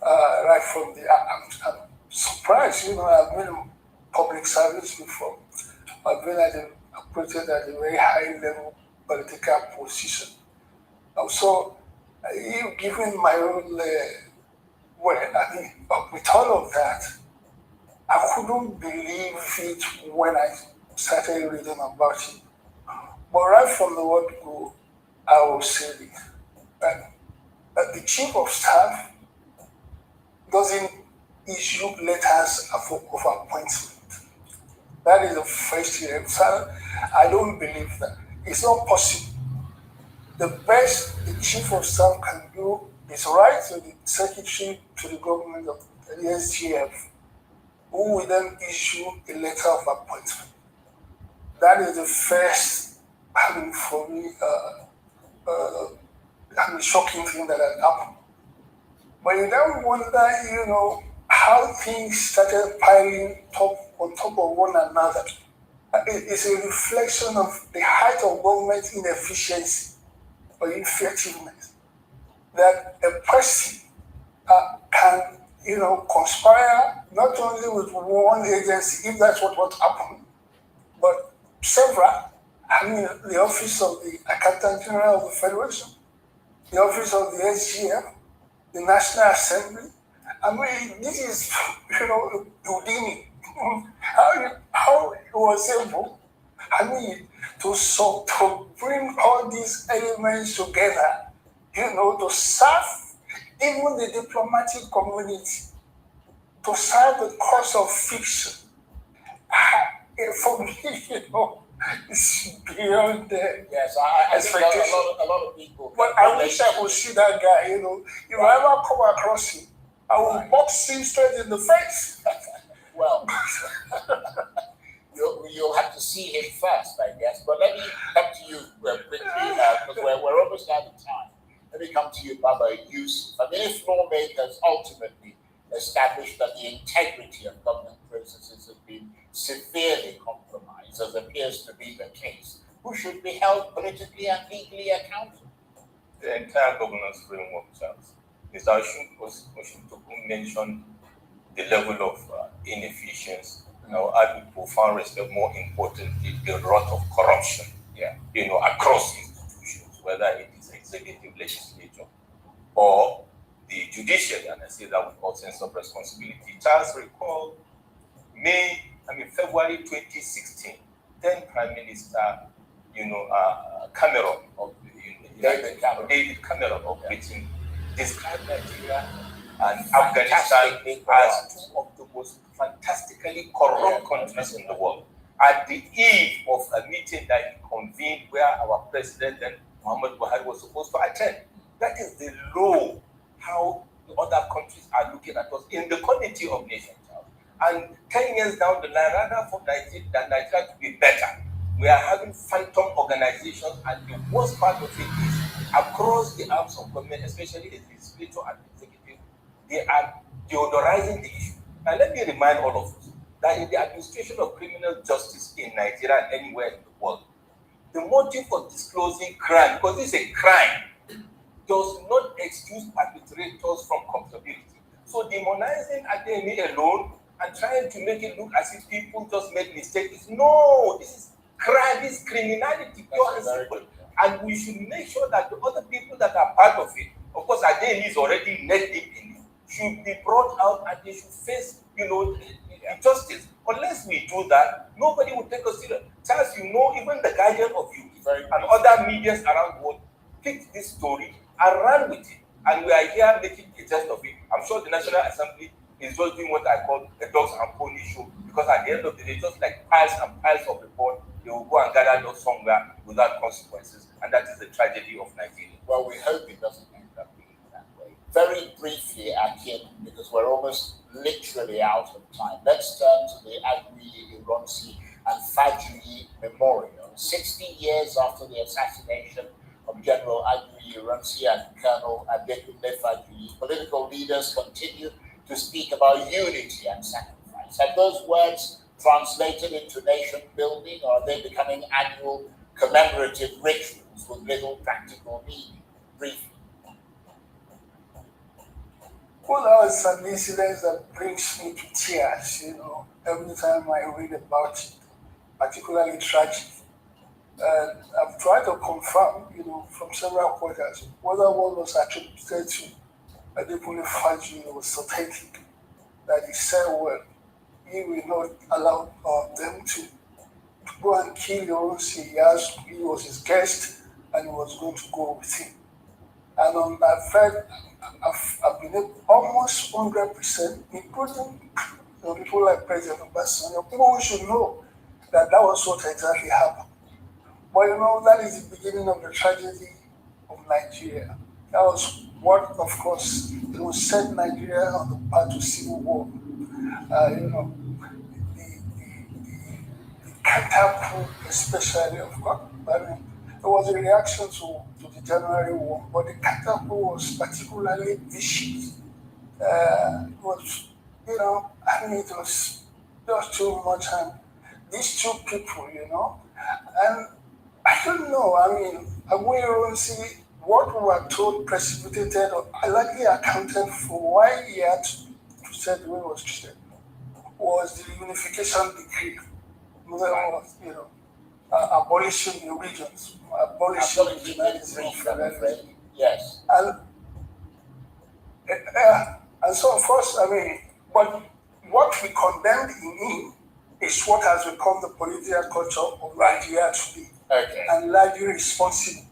right from the, I'm surprised, I've been in public service before. I've been operated at a very high level political position. So, given my own, with all of that, I couldn't believe it when I started reading about it. But right from the word go, I will say this, that the chief of staff doesn't issue letters of appointment. That is the first thing. So I don't believe that. It's not possible. The best the chief of staff can do is write to the secretary to the government of the SGF, who will then issue a letter of appointment. that is the first, for me, shocking thing that had happened. But you then wonder, how things started piling on top of one another. It's a reflection of the height of government inefficiency or ineffectiveness. That a person can, conspire not only with one agency, if that's what happened, but several. The office of the Accountant General of the Federation, the office of the SGF, the National Assembly. This is, Houdini. How it was able, to bring all these elements together, to serve even the diplomatic community, to serve the cause of fiction. For me, it's beyond the expectation. A lot of people. But I wish I could see that guy, If I ever come across him, I will box him straight in the face. Well, you'll have to see him first, I guess. But let me come to you quickly, because we're almost out of time. Let me come to you, Baba Yusuf. If lawmakers ultimately establish that the integrity of government processes has been severely compromised, as appears to be the case, who should be held politically and legally accountable? The entire governance framework, Charles. Mr. Oshuntoku mentioned the level of inefficiency. I would profound respect, more importantly, the rot of corruption, across institutions, whether it is executive, legislature, or the judiciary, and I say that with all sense of responsibility. Charles, recall February 2016, then Prime Minister, Cameron of David Cameron of Britain described Nigeria and Afghanistan as two of the most fantastically corrupt countries in the world. At the eve of a meeting that he convened where our president and Muhammad Buhari was supposed to attend. That is the law, how the other countries are looking at us in the community of nations. And 10 years down the line, rather for Nigeria to be better, we are having phantom organizations, and the worst part of it is across the arms of government, especially the legislature and executive, they are deodorizing the issue. And let me remind all of us that in the administration of criminal justice in Nigeria and anywhere in the world, the motive for disclosing crime, because it's a crime, does not excuse perpetrators from culpability. So demonizing Ademi alone and trying to make it look as if people just made mistakes, no, this is crime, this is criminality, pure and simple. And we should make sure that the other people that are part of it, of course, Ademi is already neck deep in it, should be brought out and they should face, justice. Unless we do that, nobody will take us serious. Charles, even the Guardian of youth and other medias around the world picked this story and ran with it. And we are here making a test of it. I'm sure the National Assembly is just doing what I call a dogs and pony show, because at the end of the day, just like piles and piles of report, they will go and gather those somewhere without consequences. And that is the tragedy of Nigeria. Well, we hope it doesn't end up being that way. Very briefly, Akin, because we're almost literally out of time, let's turn to the Agui Ironsi and Fajui Memorial. 60 years after the assassination of General Agui Ironsi and Colonel Adekunle Fajui, political leaders continue to speak about unity and sacrifice. Have those words translated into nation building, or are they becoming annual commemorative rituals with little practical meaning? Briefly. Well, there are some incidents that brings me to tears, every time I read about it, particularly tragic. And I've tried to confirm, from several quarters, whether what was attributed to Adekunle Fajui was authentic, that he said, well, he will not allow them to go and kill Ironsi. He was his guest, and he was going to go with him. And on that fact, I've been almost 100%, including people like President Obasanjo. People should know that was what exactly happened. But that is the beginning of the tragedy of Nigeria. That was what, of course, set Nigeria on the path to civil war. The catapult, especially, of course, I mean, there was a reaction to the January war, but the catapult was particularly vicious. It was, I mean, it was just too much. And these two people, and I don't know, I mean, we see what we were told precipitated or likely accounted for why he had to say the way he was treated was the unification decree. Was, abolishing the regions, abolishing regionalism. Yes. And so, of course, I mean, but what we condemned in him is what has become the political culture of Nigeria today. Okay. And largely responsible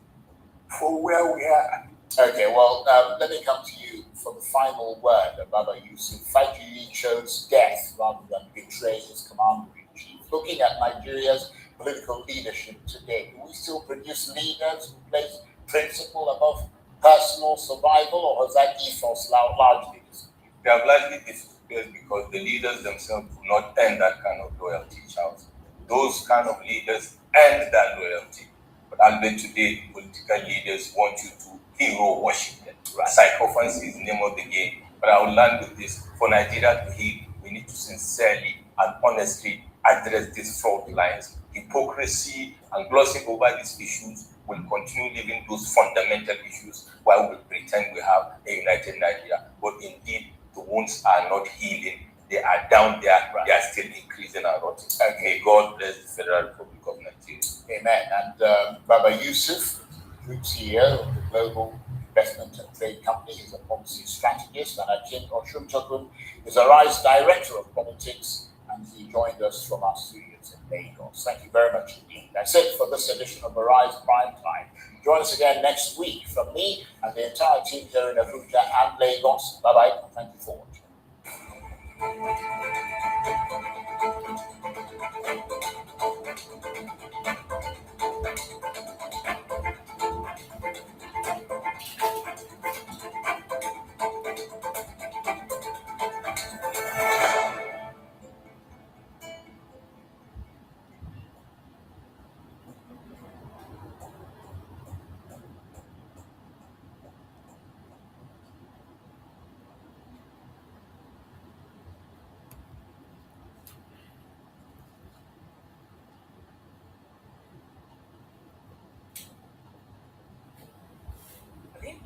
for where we are. Okay, well, let me come to you for the final word. Baba Yusuf Fajiri chose death rather than betray his commander-in-chief. Looking at Nigeria's political leadership today, do we still produce leaders who place principle above personal survival, or has that ethos largely disappeared? They have largely disappeared because the leaders themselves do not earn that kind of loyalty, Charles. Those kind of leaders earn that loyalty. But albeit today, political leaders want you to hero worship them. Psychophants is the name of the game. But I will land with this. For Nigeria to heal, we need to sincerely and honestly address these fault lines. Hypocrisy and glossing over these issues will continue leaving those fundamental issues while we pretend we have a united Nigeria. But indeed, the wounds are not healing. They are down there. They are still increasing and rotting. May God bless the Federal Republic of Nigeria. Amen. And Baba Yusuf, Group CEO of the Global Investment and Trade Company, is a policy strategist, and Akin Oshunchokun is a RISE Director of Politics, and he joined us from our studios in Lagos. Thank you very much indeed. That's it for this edition of Arise Prime Time. Join us again next week from me and the entire team here in Abuja and Lagos. Bye-bye. Thank you for watching.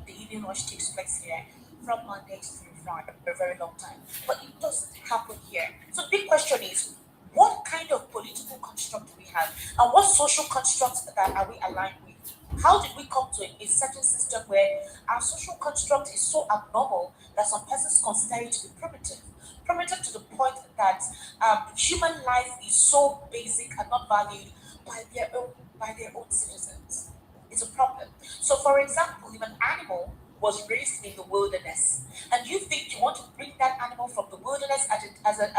The evening rush takes place here from Mondays through Friday for a very long time. But it doesn't happen here. So the big question is, what kind of political construct do we have? And what social constructs that are we aligned with? How did we come to a certain system where our social construct is so abnormal that some persons consider it to be primitive? Primitive to the point that human life is so basic and not valued by their own citizens. It's a problem. So, for example, if an animal was raised in the wilderness, and you think you want to bring that animal from the wilderness as a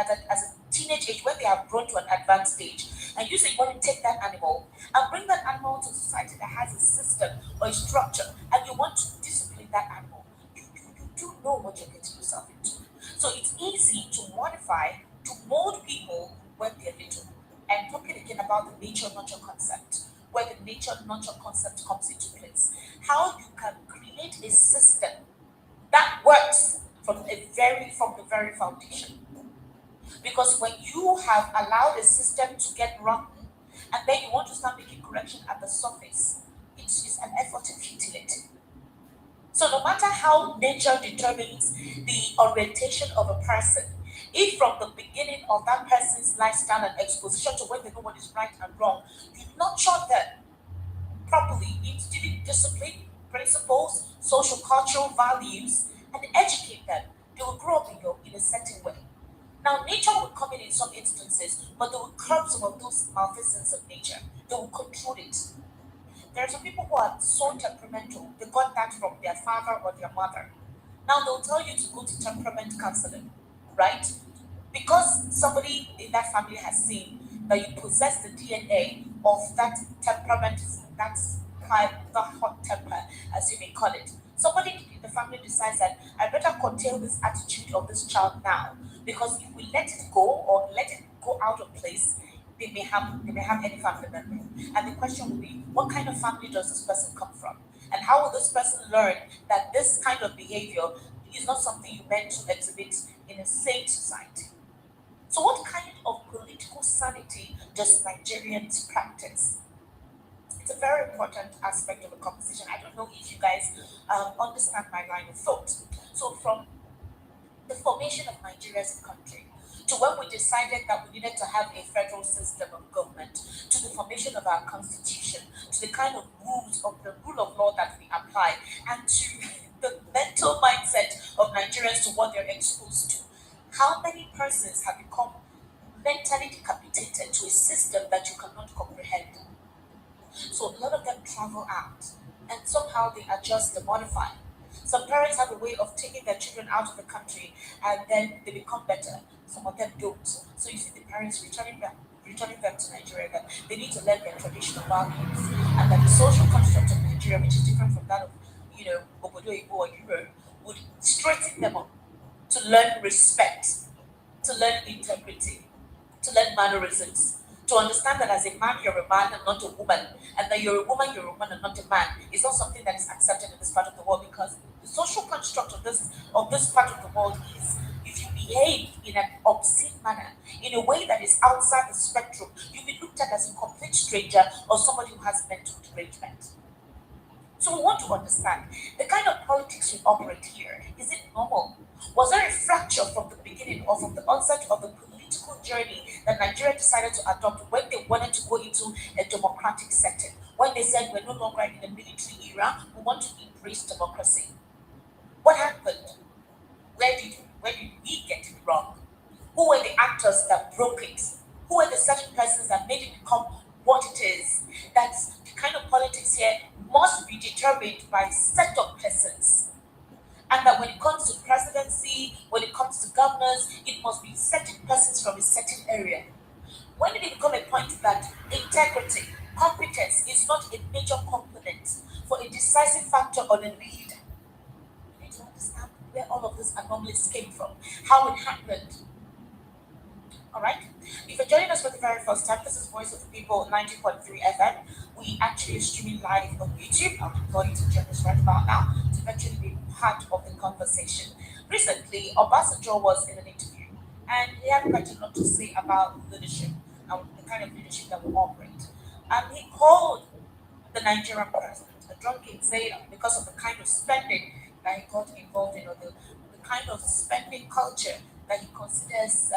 teenage age when they have grown to an advanced stage, and you say you want to take that animal and bring that animal to society that has a system or a structure, and you want to discipline that animal, you do know what you're getting yourself into. So it's easy to modify, to mold people when they're little. And talking again about the nature-nurture concept, where the nature-nurture concept comes into place. How you can create a system that works from the very foundation. Because when you have allowed a system to get rotten, and then you want to start making correction at the surface, it's an effort in futility. So no matter how nature determines the orientation of a person, if from the beginning of that person's lifestyle and exposition to when they know what is right and wrong, you nurture them properly, instilling discipline, principles, social cultural values, and educate them, they will grow up in a certain way. Now, nature will come in some instances, but they will curb some of those malfeasance of nature. They will control it. There are some people who are so temperamental, they got that from their father or their mother. Now they'll tell you to go to temperament counseling, right? Because somebody in that family has seen that you possess the DNA of that temperament, that's the hot temper, as you may call it. Somebody in the family decides that I better curtail this attitude of this child now, because if we let it go or let it go out of place, they may have any family member. And the question will be, what kind of family does this person come from? And how will this person learn that this kind of behavior is not something you meant to exhibit in a sane society? So what kind of political sanity does Nigerians practice? It's a very important aspect of the conversation. I don't know if you guys understand my line of thought. So from the formation of Nigeria as a country, to when we decided that we needed to have a federal system of government, to the formation of our constitution, to the kind of rules of the rule of law that we apply, and to the mental mindset of Nigerians to what they're exposed to. How many persons have become mentally decapitated to a system that you cannot comprehend? So a lot of them travel out, and somehow they adjust, they modify. Some parents have a way of taking their children out of the country, and then they become better. Some of them don't. So you see the parents returning them to Nigeria, that they need to learn their traditional values, and that the social construct of Nigeria, which is different from that of, Obodo Igbo or Europe, would straighten them up to learn respect, to learn integrity, to learn mannerisms, to understand that as a man, you're a man and not a woman, and that you're a woman and not a man. It's not something that is accepted in this part of the world, because the social construct of this part of the world is, if you behave in an obscene manner, in a way that is outside the spectrum, you'll be looked at as a complete stranger or somebody who has mental derangement. So we want to understand the kind of politics we operate here. Is it normal? Was there a fracture from the beginning or from the onset of the political journey that Nigeria decided to adopt when they wanted to go into a democratic setting? When they said we're no longer in a military era, we want to embrace democracy. What happened? Where did we get it wrong? Who were the actors that broke it? Who were the certain persons that made it become what it is? That's the kind of politics here must be determined by a set of persons. And that when it comes to presidency, when it comes to governors, it must be certain persons from a certain area. When did it become a point that integrity, competence is not a major component for a decisive factor on a leader? You need to understand where all of these anomalies came from, how it happened. Alright? If you're joining us for the very first time, this is Voice of the People 90.3 FM. We actually are streaming live on YouTube. I'm going to join us right about now to eventually be part of the conversation. Recently, Obasanjo was in an interview, and he had quite a lot to say about leadership and the kind of leadership that we operate. And he called the Nigerian president a drunken sailor because of the kind of spending that he got involved in, or the kind of spending culture that he considers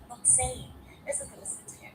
not sane. Let's take a listen to him.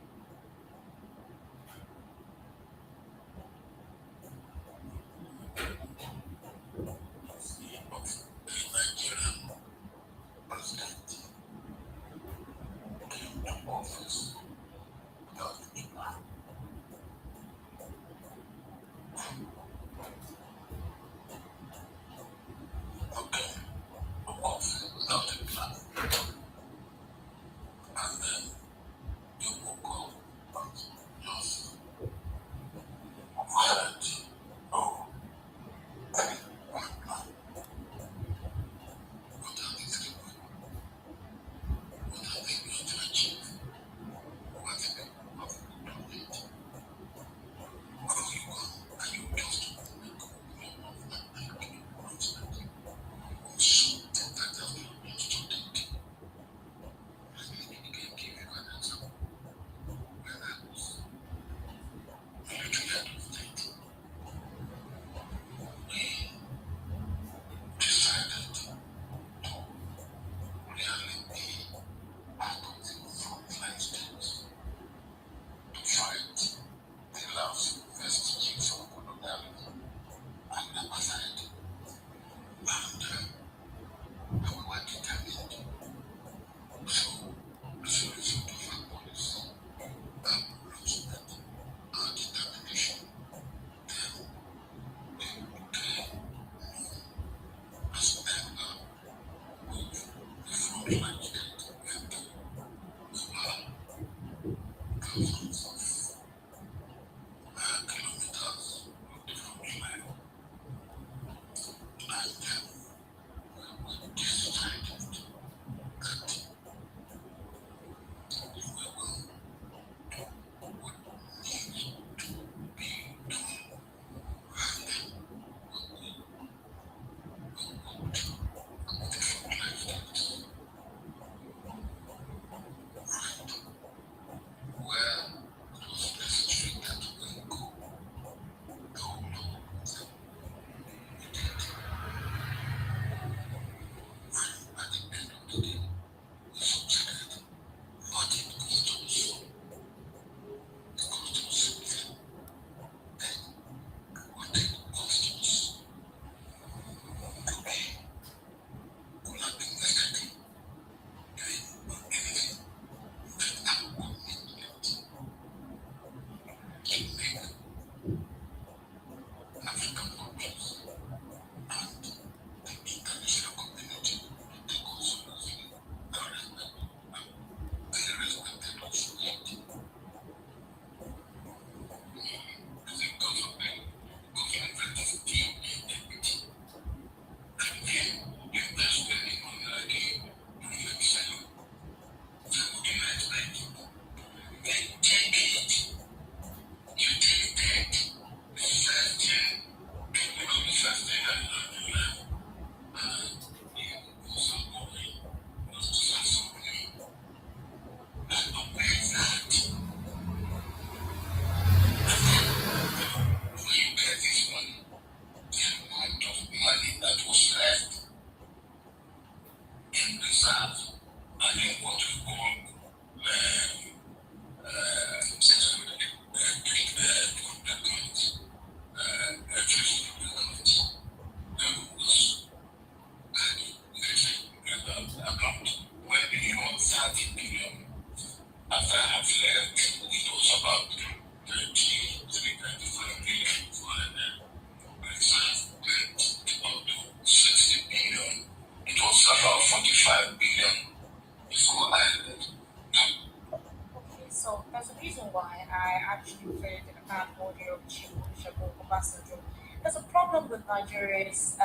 There's a problem with Nigeria's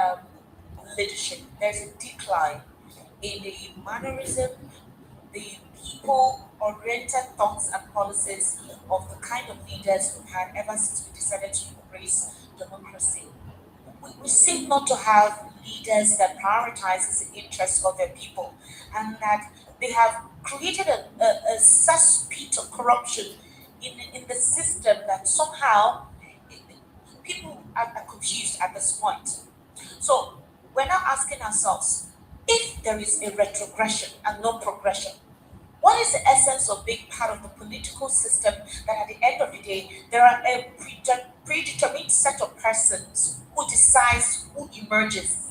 leadership. There's a decline in the mannerism, the people-oriented thoughts and policies of the kind of leaders we've had ever since we decided to embrace democracy. We seem not to have leaders that prioritizes the interests of their people, and that they have created a cesspit of corruption in the system that somehow people are confused at this point. So we're now asking ourselves, if there is a retrogression and no progression, what is the essence of being part of the political system that at the end of the day, there are a predetermined set of persons who decides who emerges?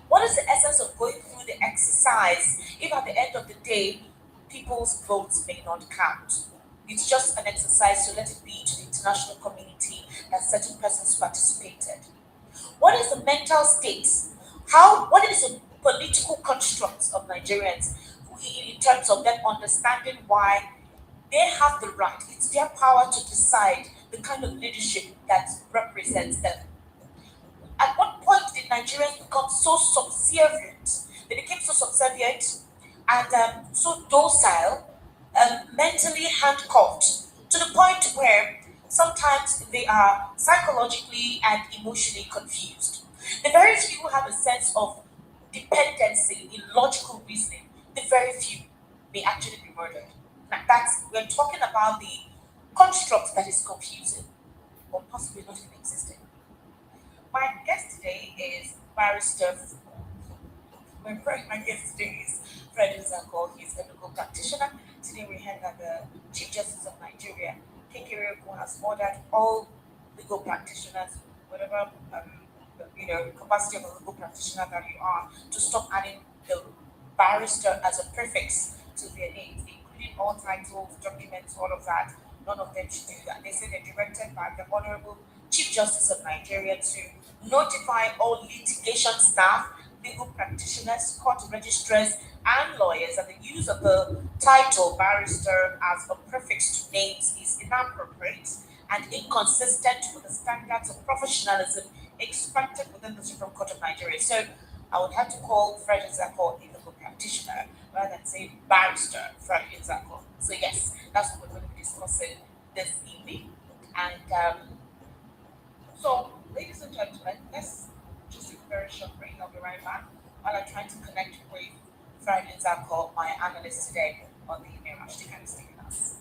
What is the essence of going through the exercise if at the end of the day, people's votes may not count? It's just an exercise to let it be to the international community that certain persons participated. What is the mental state? What is the political construct of Nigerians in terms of them understanding why they have the right, it's their power to decide the kind of leadership that represents them? At what point did Nigerians become so subservient? They became so subservient and so docile, mentally handcuffed, to the point where sometimes they are psychologically and emotionally confused. The very few who have a sense of dependency in logical reasoning, the very few may actually be murdered. Now we're talking about the construct that is confusing or possibly not even existing. My guest today is Barrister. My guest today is Fred Nzako. He's a legal practitioner. Today we heard that the Chief Justice of Nigeria, Kekereekun, has ordered all legal practitioners, whatever capacity of a legal practitioner that you are, to stop adding the barrister as a prefix to their names, including all titles, documents, all of that. None of them should do that. They say they're directed by the Honorable Chief Justice of Nigeria to notify all litigation staff, legal practitioners, court registrars, and lawyers that the use of the title barrister as a prefix to names is inappropriate and inconsistent with the standards of professionalism expected within the Supreme Court of Nigeria. So I would have to call Fred Nzako a legal practitioner rather than say barrister Fred Nzako. So yes, that's what we're going to be discussing this evening. And so, ladies and gentlemen, let's just take a very short break. I'll be right back while I try to connect with Fred Nzako, my analyst today on the email. Stay with us.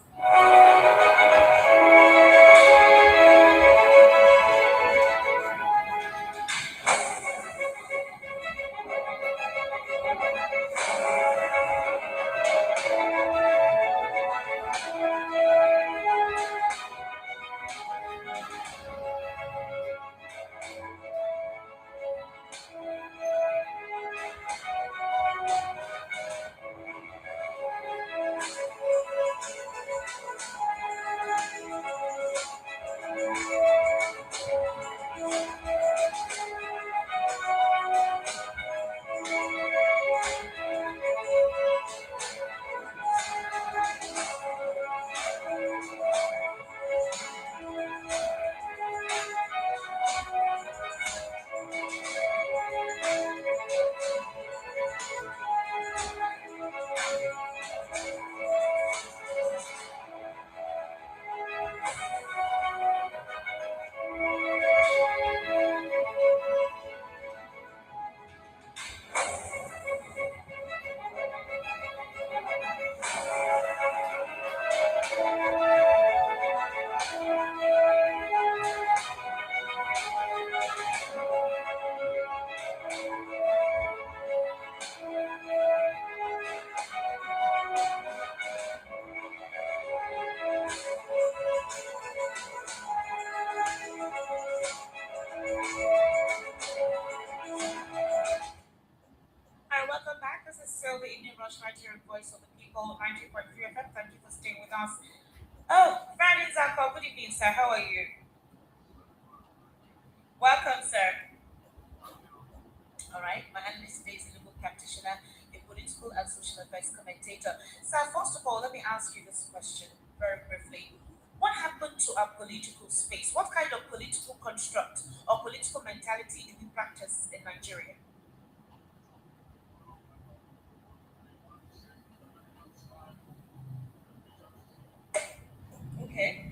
Voice of the People, 90.3 FM. Thank you for staying with us. Oh, Fred Nzako, good evening, sir. How are you? Welcome, sir. All right, my analyst today is a legal practitioner, a political and social advice commentator. Sir, first of all, let me ask you this question very briefly. What happened to our political space? What kind of political construct or political mentality do we practice in Nigeria? Okay.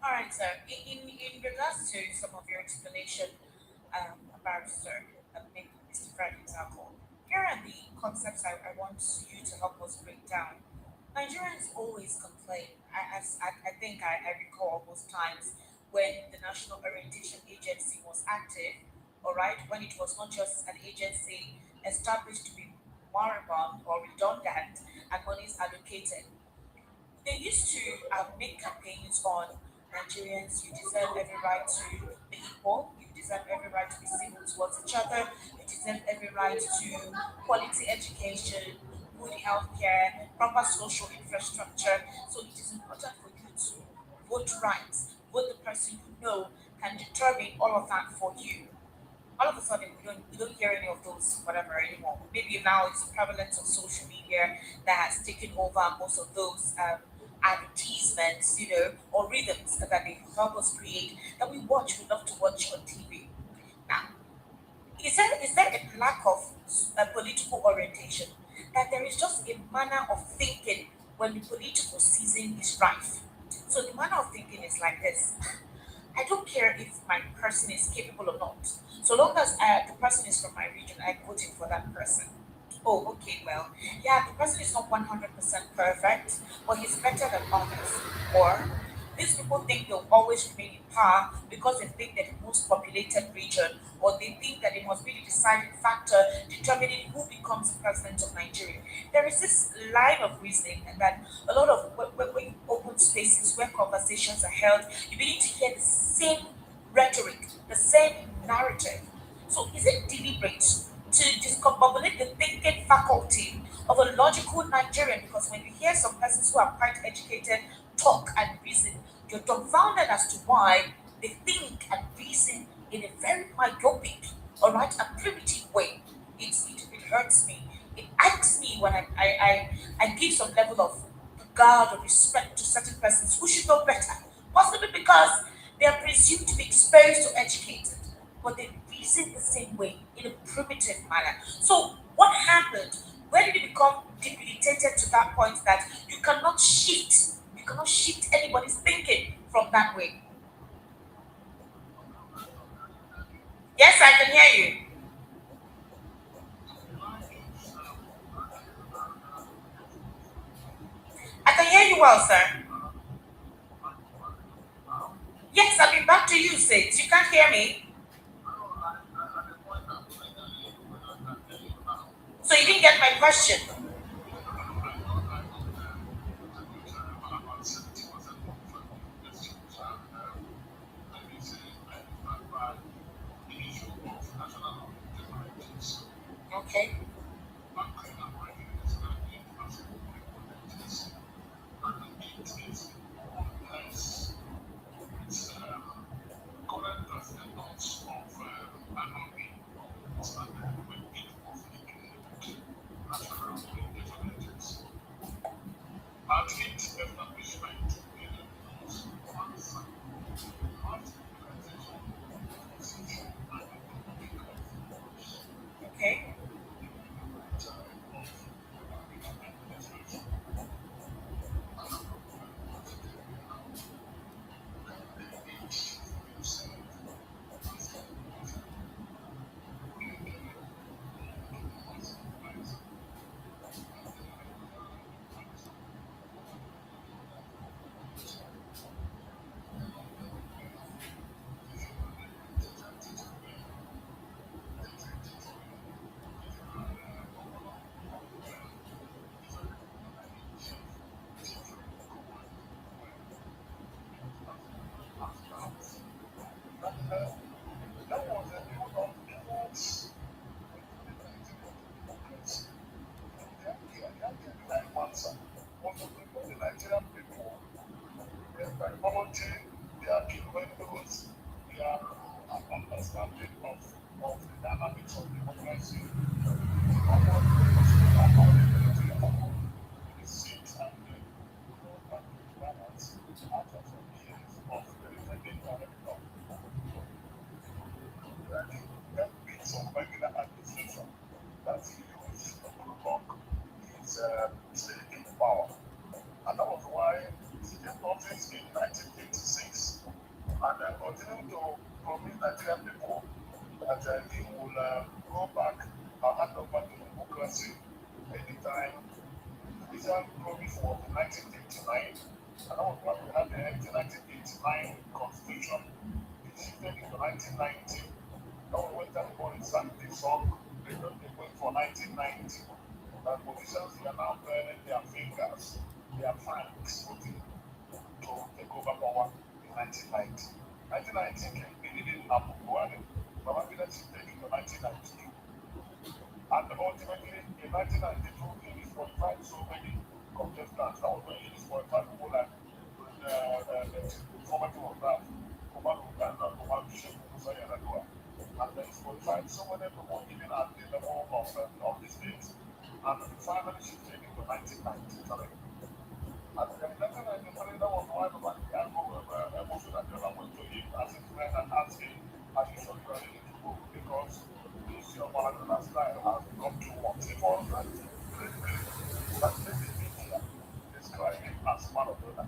All right, sir. In regards to some of your explanation about Sir Mr. Fred example, here are the concepts I want you to help us break down. Nigerians always complain. I think I recall those times when the National Orientation Agency was active, all right, when it was not just an agency established to be moribund or redundant and monies allocated. They used to make campaigns on Nigerians, you deserve every right to be equal, you deserve every right to be civil towards each other, you deserve every right to quality education, good healthcare, proper social infrastructure. So it is important for you to vote right, vote the person you know can determine all of that for you. all of a sudden we don't hear any of those whatever anymore. Maybe now it's the prevalence of social media that has taken over most of those advertisements, or rhythms that they help us create that we love to watch on TV. Now, is there a lack of political orientation? That there is just a manner of thinking when the political season is rife. So the manner of thinking is like this. I don't care if my person is capable or not. So long as the person is from my region, I'm voting for that person. Oh, okay, well, yeah, the person is not 100% perfect, but he's better than others. Or these people think they'll always remain in power because they think they're the most populated region, or they think that it must be the deciding factor determining who becomes president of Nigeria. There is this line of reasoning, and that a lot of when you open spaces where conversations are held, you begin to hear the same rhetoric, the same narrative. So is it deliberate to discombobulate the thinking faculty of a logical Nigerian? Because when you hear some persons who are quite educated talk and reason, you're dumbfounded as to why they think and reason in a very myopic, all right, a primitive way. It hurts me. It angers me when I give some level of regard or respect to certain persons who should know better. Possibly because they are presumed to be exposed or educated, but they reason the same way in a primitive manner. So, what happened? Where did it become debilitated to that point that you cannot shift? You cannot shift anybody's thinking from that way. Yes, I can hear you. I can hear you well, sir. Yes, I'll be back to you, Sid. You can't hear me. So you didn't get my question. Okay. Okay. finally shifted into 1993. And in 1993, that was why the Moses and Jonah went to him as his friend and asked him, "Are you sure you are ready to go? Because this your Maradona style has become too much." It was that made the media describe him as Maradona.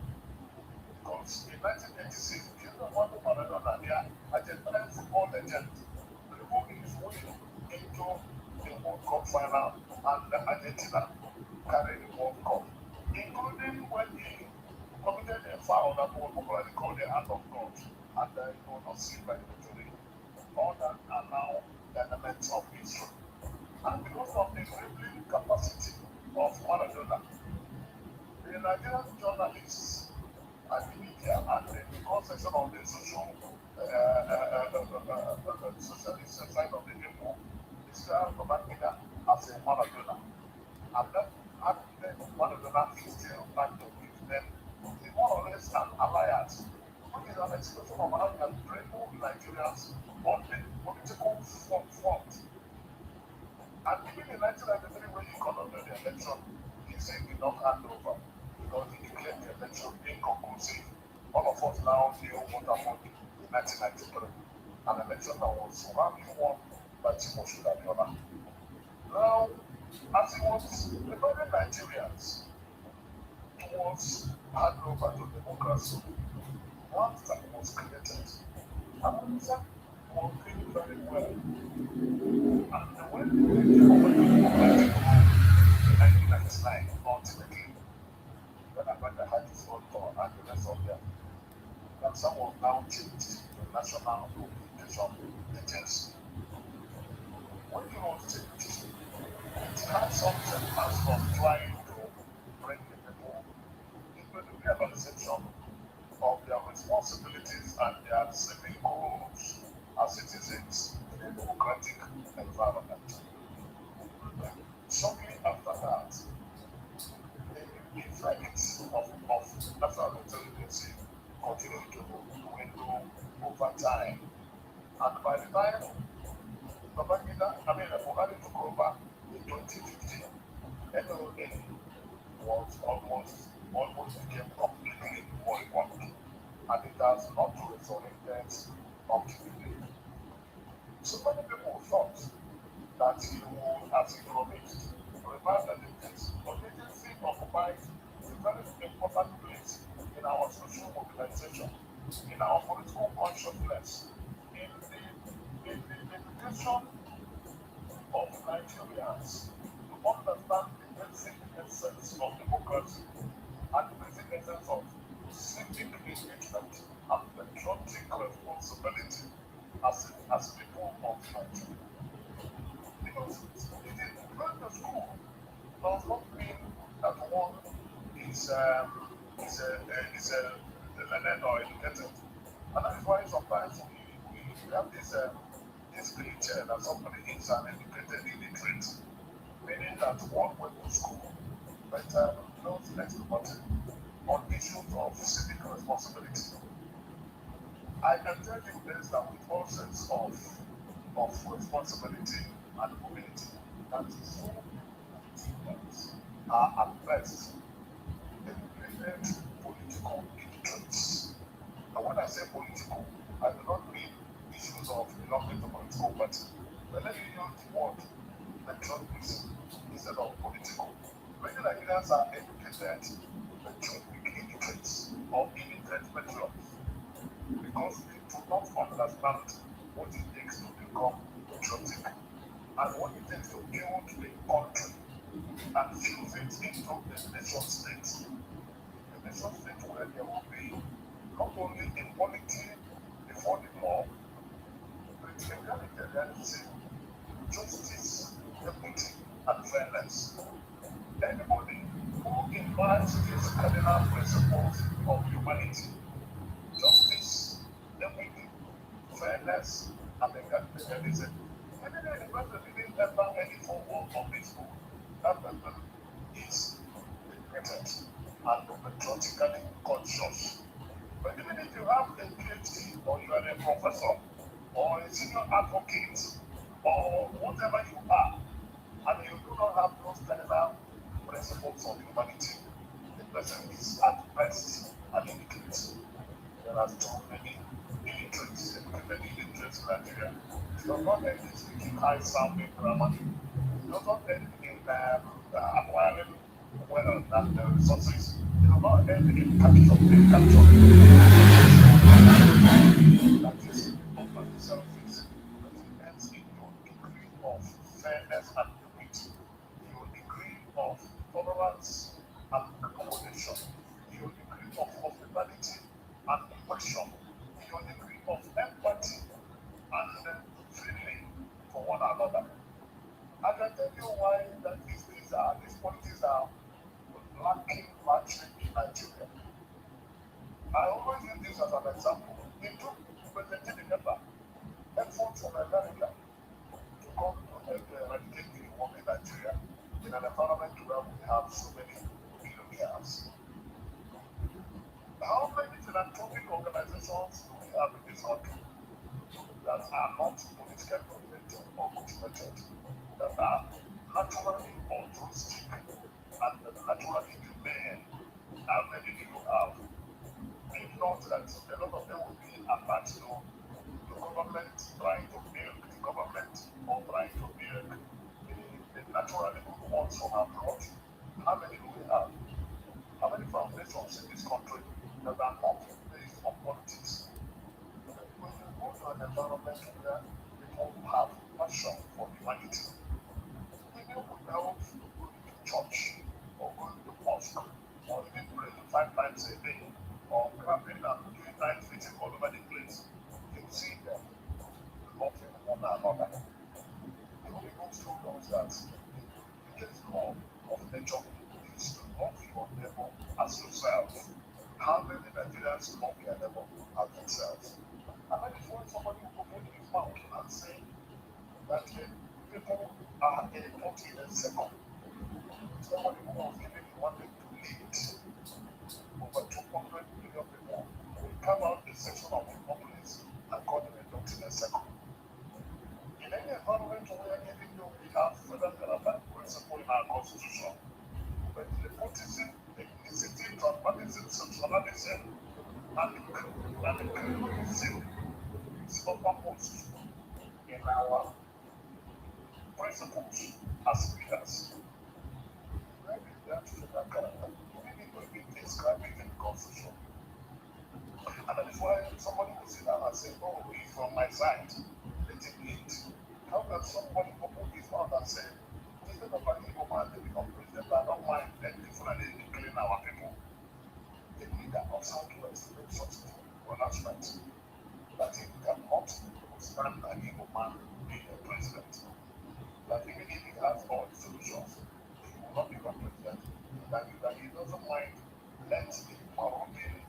Because in 1986, children want to Maradona, their Argentine football legend, removing his way into the World Cup final and Argentina carried the World Cup, including when he committed a foul that was popularly called the hand of God, and it was not seen by the jury. All that are now elements of history. And because of the dribbling capacity of Maradona, the Nigerian journalists and the media and the concession of the socialist side of the Igbo described Babangida as a Maradona. And then Maradona is still back to give them more or less an alliance, which is an expression of how we have dribbled Nigerians on the political front. And even in 1993, when he conducted the election, he said he did not hand over because he declared the election inconclusive. All of us now knew what happened in 1993, an election that was roundly won by Timo Shudabiola. Now, as he was preparing Nigerians towards handover to democracy, once that was created, America was doing very well. And when they came over to democracy in 1999, ultimately, when America had its own law and the rest of them, that some was now changed to National Communication Agency. When it was changed, it had something as of trying to bring the people into the realization of their responsibilities and their civic roles as citizens in a democratic environment. Shortly after that, the effects of national intelligence continued to dwindle over time. And by the time Buhari took over in 2015, NOA was almost became completely moribund, and it has not resurrected up to today. So many people thought that he would, as he promised, revive the agency, but the agency occupies a very important place in our social mobilization, in our political consciousness, in the education of Nigerians to understand the basic essence of democracy and the basic essence of civic engagement and patriotic responsibility as people of Nigeria. Because going to school does not mean that one is learned or educated. And that is why sometimes we have this picture that somebody is an educated illiterate, meaning that one went to school but knows next to nothing on issues of civic responsibility. I can tell you this that with all sense of responsibility and mobility, that so many things are at best deliberate political illiterates. And when I say political, I do not mean issues of belonging to political party. But let me use the word patriotism instead of political. Many Nigerians are educated patriotic illiterates or illiterate patriots because they do not understand what it takes to become patriotic and what it takes to build a country and fuse it into a nation state. A nation state where there will be not only equality before the law, but egalitarianism, justice, equity, and fairness. Anybody who imbibes these cardinal principles of humanity, justice, equity, fairness, and egalitarianism, even if the person didn't enter any form of this book, that person is educated and patriotically conscious. But even if you have a PhD, or you are a professor, or a senior advocate, or whatever you are, and you do not have those cardinal principles of humanity, the person is at best an illiterate. There are too many illiterates in Nigeria. It does not end in speaking high sounding grammar. It does not end in acquiring well and resources. It does not end in capturing. That is not selfish, but it ends in your degree of fairness and equity, your degree of tolerance and accommodation, your degree of hospitality and compassion, your degree of empathy and feeling for one another. I can tell you why that these qualities are lacking largely in Nigeria. I always use this as an example. It took President Ekpa efforts from America to come to eradicate the war in Nigeria in an environment where we have so many billionaires. How many philanthropic organizations do we have in this country that are not politically motivated or motivated, that are naturally altruistic and naturally humane? How many do you have? If not that a lot of them will be attached to the government trying to milk the government or trying to milk the naturally good ones from abroad. How many do we have? How many foundations in this country that are not based on politics? When you go to an environment where people have passion for humanity, people without going to church or going to mosque or even praying 5 times a day or clapping and doing night meeting all over the place, you see them loving one another. The Holy Ghost told us that the biggest law of nature is to love your neighbor as yourself. How many Nigerians love their neighbor as themselves? And that is why somebody will open his mouth and say that people are a pot in a second. Somebody who was given one day to lead over 200 million people will come out a section of the populace and call them a dot in a second. In any environment where even though we have federal government principle in our constitution, but nepotism, ethnicity, tribalism, sectionalism, and criminalism is uppermost in our principles as leaders. Where is that federal character? We need to be described in the constitution. And that is why somebody will sit down and say, oh, he's from my side. Let him lead. How can somebody open his mouth and say, instead of an Igbo man, they become president, I don't mind them differently killing our people. The leader of Southwest made such a pronouncement that he cannot stand an Igbo man being a president. That even if he has all the solutions, he will not become president. That he doesn't mind let the Maroonian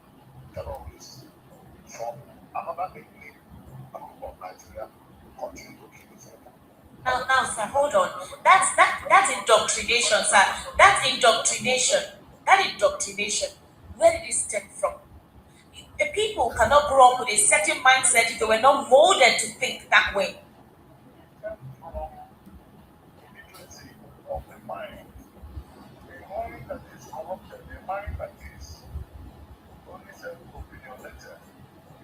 terrorists from another ethnic group of Nigeria continue to kill his people. Now, sir, hold on. That's indoctrination, sir. That indoctrination. Where did it stem from? The people cannot grow up with a certain mindset if they were not molded to think that way. Of the mind, a mind that is corrupted, a mind that is only self-opinionated,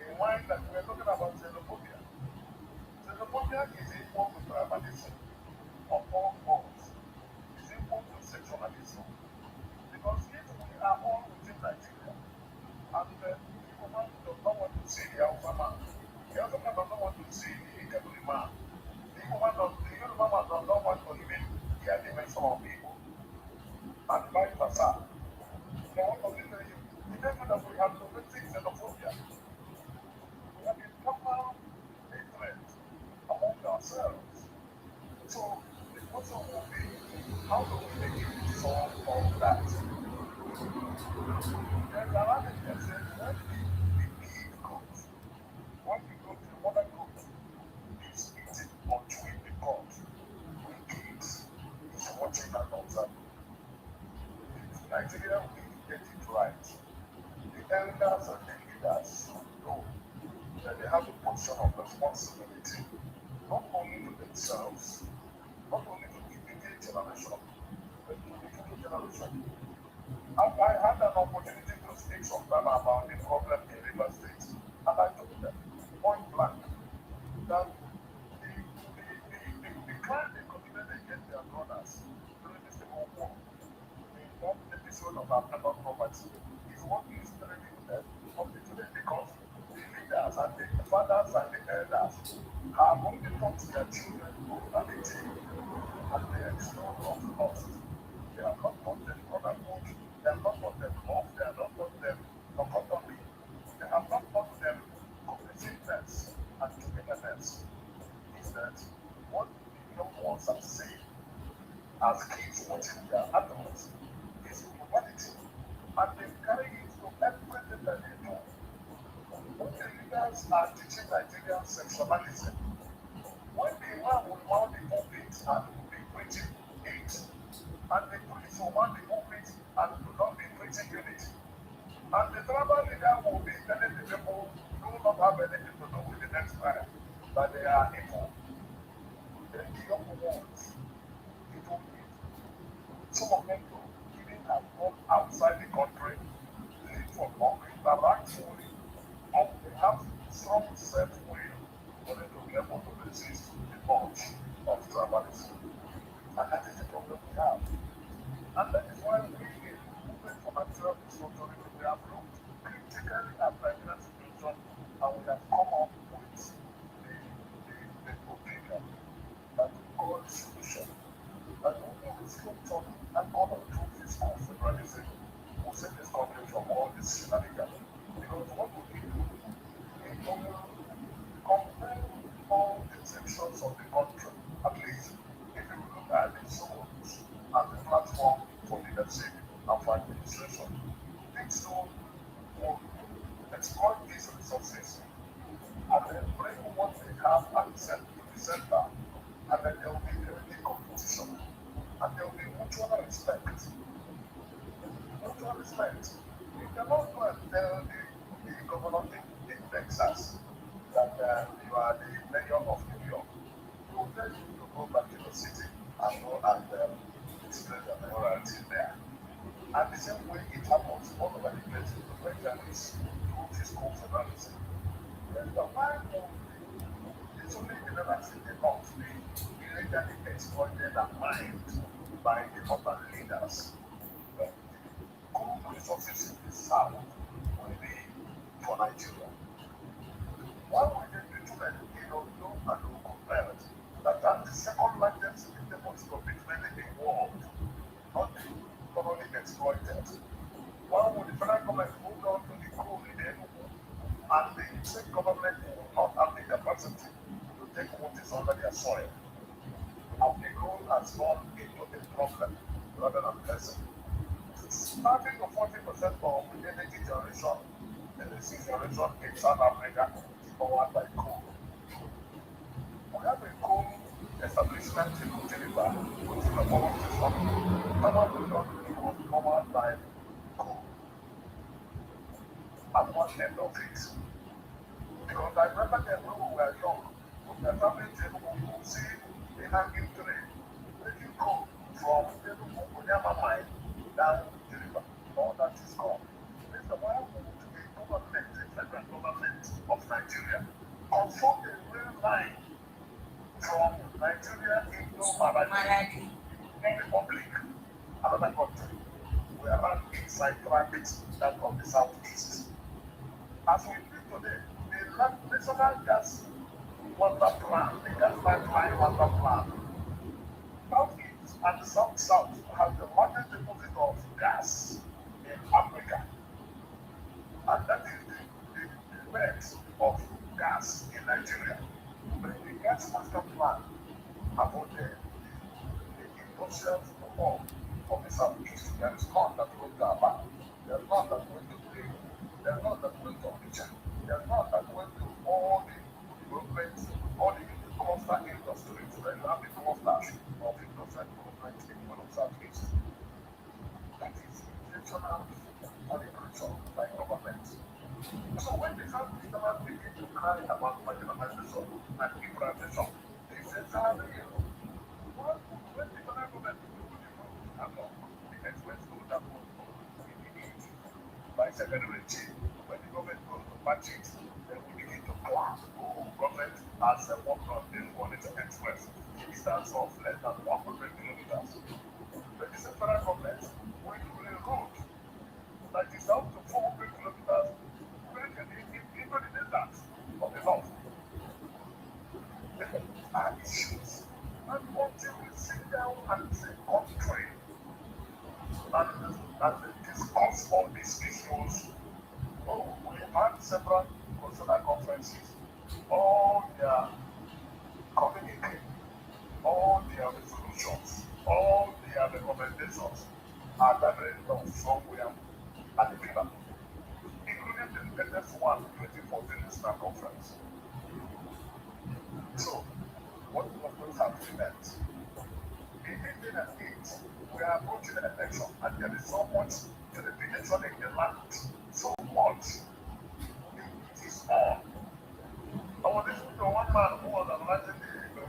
a mind that we're talking about xenophobia. Xenophobia is equal to tribalism of all forms, is equal to sectionalism. Because if we are all within Nigeria, and the Igbo man does not want to see the Hausa man, the Hausa man does not want to see the Ikebuli man, the Yoruba man does not want to even hear the mention of people, and vice versa. They want to tell you, even that we have domestic xenophobia, we have a proper hatred among ourselves. So the question will be, how do we make it solve all that? There's another thing that says, when the kid comes, when you go to the mother goat, is eating or chewing the cud, we kids is watching and observing. If Nigeria will get it right, the elders and the leaders should know that they have a portion of responsibility, not only to themselves, not only to the immediate generation, but to the generation. I had an opportunity to speak sometime about the problem in River State, and I told them point blank that the crime they committed against their brothers during the Civil War, one episode of African property, is what is threatening them of the today because the leaders and the fathers and the elders have only taught their children morality and the external of lust. They have not taught them brotherhood, they have not taught them love, they have not taught them autonomy, they have not taught them cohesiveness and togetherness. Is that what the young ones are saying as kids watching their adults is humanity, and they carry it to everything that they do. When the leaders are teaching Nigerian sexualism, when the man will mount the pulpit and will be preaching hate, and the priest will mount the pulpit and will not be preaching unity, and the tribal leader will be telling the people do not have anything to do with the next man, that they are evil. Then the young ones, it will be some of them to even have gone outside the country, live for long, interact fully, and they have strong self-will for them to be able to resist the urge of tribalism. And that is the problem we have. And that is why we in movement for natural restructuring, we have looked critically at Nigerian situation, and we have come up with the opinion that we call solution. That only restructure and all of true fiscal federalism will save this country from all this shenanigans. Because what would we do? We will compare all the sections of the country, at least if you look at the zones as a platform for leadership and for administration. These zones will exploit these resources and then bring what they have and send to the center, and then there will be healthy competition, and there will be mutual respect. Mutual respect. You cannot go and tell the governor in Texas that you are the mayor of New York. You will tell you to go back to the city and go and display the mayoralty there. And the same way it happens all over the place when there is true fiscal federalism. Why would it's only the levels in the north be illegally exploited and mined by the urban leaders? But the coal resources in the south will be for Nigeria. Why would the bitumen know and compare it? That the second largest industry bitumen in the world, not the thoroughly exploited. Why would the federal government move on to the coal in the and the state government will not have the capacity to take what is under their soil? And the coal has gone into the problem rather than person. Starting to 40% of the energy generation in the 6th generation in South Africa is powered by coal. We have a coal establishment in Geneva, which is a power station. Power station was powered by coal. At one end of it. Because I remember that when we were young, the family table would see the hanging tree, making coal from the Munyama mine down to the river. All that is gone. Mr. Why would the government, the federal government of Nigeria, control the rail line from Nigeria into Maradi, Republic, another country? We are not inside traffic that of the southeast. As we speak today, the national gas water plan, the gas pipeline water plan, southeast and south have the largest deposit of gas in Africa. And that is the beds of gas in Nigeria. But the gas master plan about the industrial hub of the southeast, there is none that will go to Aba, there is none that will to Lagos, there is none that will to Onitsha, there is none that will to all the developments, all the cluster industries, there is not the clusters of industrial development in one of southeast. That is intentional agriculture by government. So when the southeast government begin to cry about marginalization and immigrant, they say, when the federal government do the road along the regime. When the government goes to patch it, then we begin to clap. Oh, government has worked on this one, it's an express. Distance of less than 100 kilometers. But the federal government, when you will road that is up to 400 kilometers, even in the desert of the north. There are issues. And until we sit down and say country and discuss all these issues, we had several consular conferences, all their communique, all their resolutions, all their recommendations are gathered down somewhere at the pillar, including the latest one, 2014 National Conference. So, what those have meant? In 1808, we are approaching an election, and there is so much trepidation in the land, so much. It is on. I was listening to one man who was analyzing the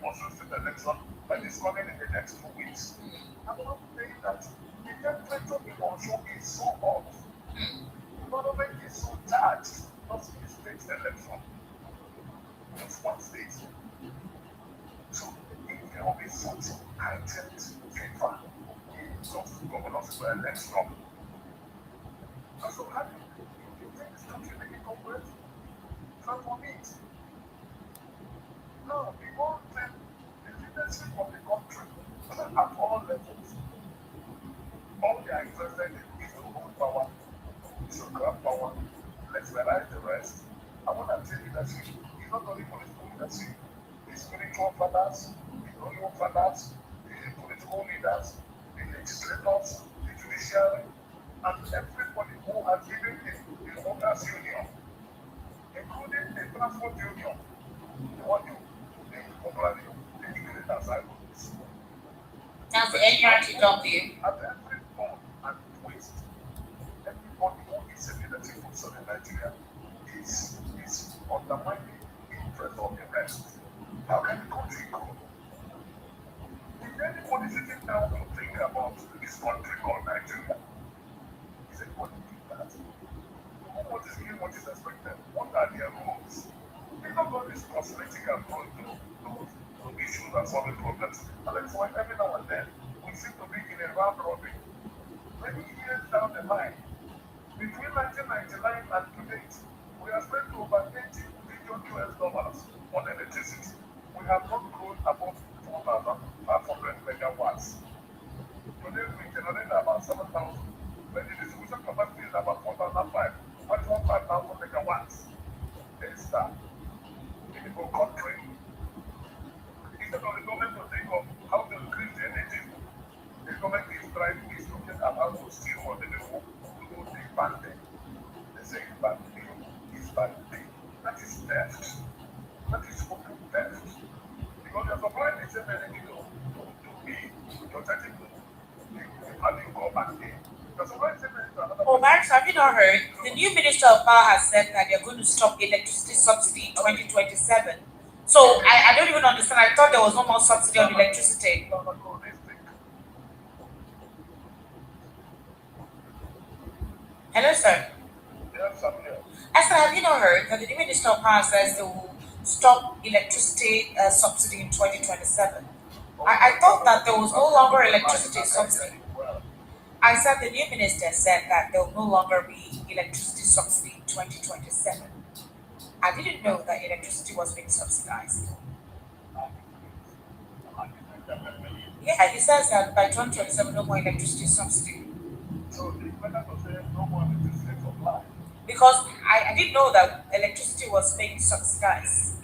Osun State election that is coming in the next 2 weeks. I'm not saying that the temperature in Osun is so hot. The government is so charged, not in the state election. Just one state. So, if there will be such heightened fever in some governors' election, and so how do you think this country may be corporate? Transform it. No, the whole thing, the leadership of the country at all levels, all they are interested in is to hold power, is to grab power, let's realize the rest. I want to tell you that it's not only political leadership, the spiritual fathers, the royal fathers, the political leaders, the legislators, the judiciary, and everybody who has given the owners union, including the transport union, the one you popularly the as I was. That's the NRTW. At every turn and twist, everybody who is a leadership person in Nigeria is undermining the interest of the rest. How can the country grow? If anybody sitting down to think about this country called Nigeria, is anybody doing that? What is given, what is expected? What are their rules? It's not all this cosmetic approach to issues and solving problems. And that's why every now and then we seem to be in a round robin. Many years down the line, between 1999 and to date, we have spent over $80 billion on electricity. We have not grown above 4,500 megawatts. Today we generate about 7,000. When the distribution capacity is about 4,500, 1,500 megawatts. It's that. In the whole country, instead of the government to think of how to increase the energy, the government is looking at how to steal what they do to do the banding. They say banding is banding. That is theft. That is open theft. Because you're supplying the same energy to me, you're taking the value go back in. Oh, Max, have you not heard? The new Minister of Power has said that they're going to stop electricity subsidy in 2027. So I don't even understand. I thought there was no more subsidy on electricity. Hello, sir. Yes, I'm here. I said, have you not heard that the new Minister of Power says they will stop electricity subsidy in 2027? I thought that there was no longer electricity subsidy. I said the new minister said that there will no longer be electricity subsidy in 2027. I didn't know that electricity was being subsidized. Yeah, he says that by 2027 no more electricity subsidy. So the better to say no more electricity supply. Because I didn't know that electricity was being subsidized.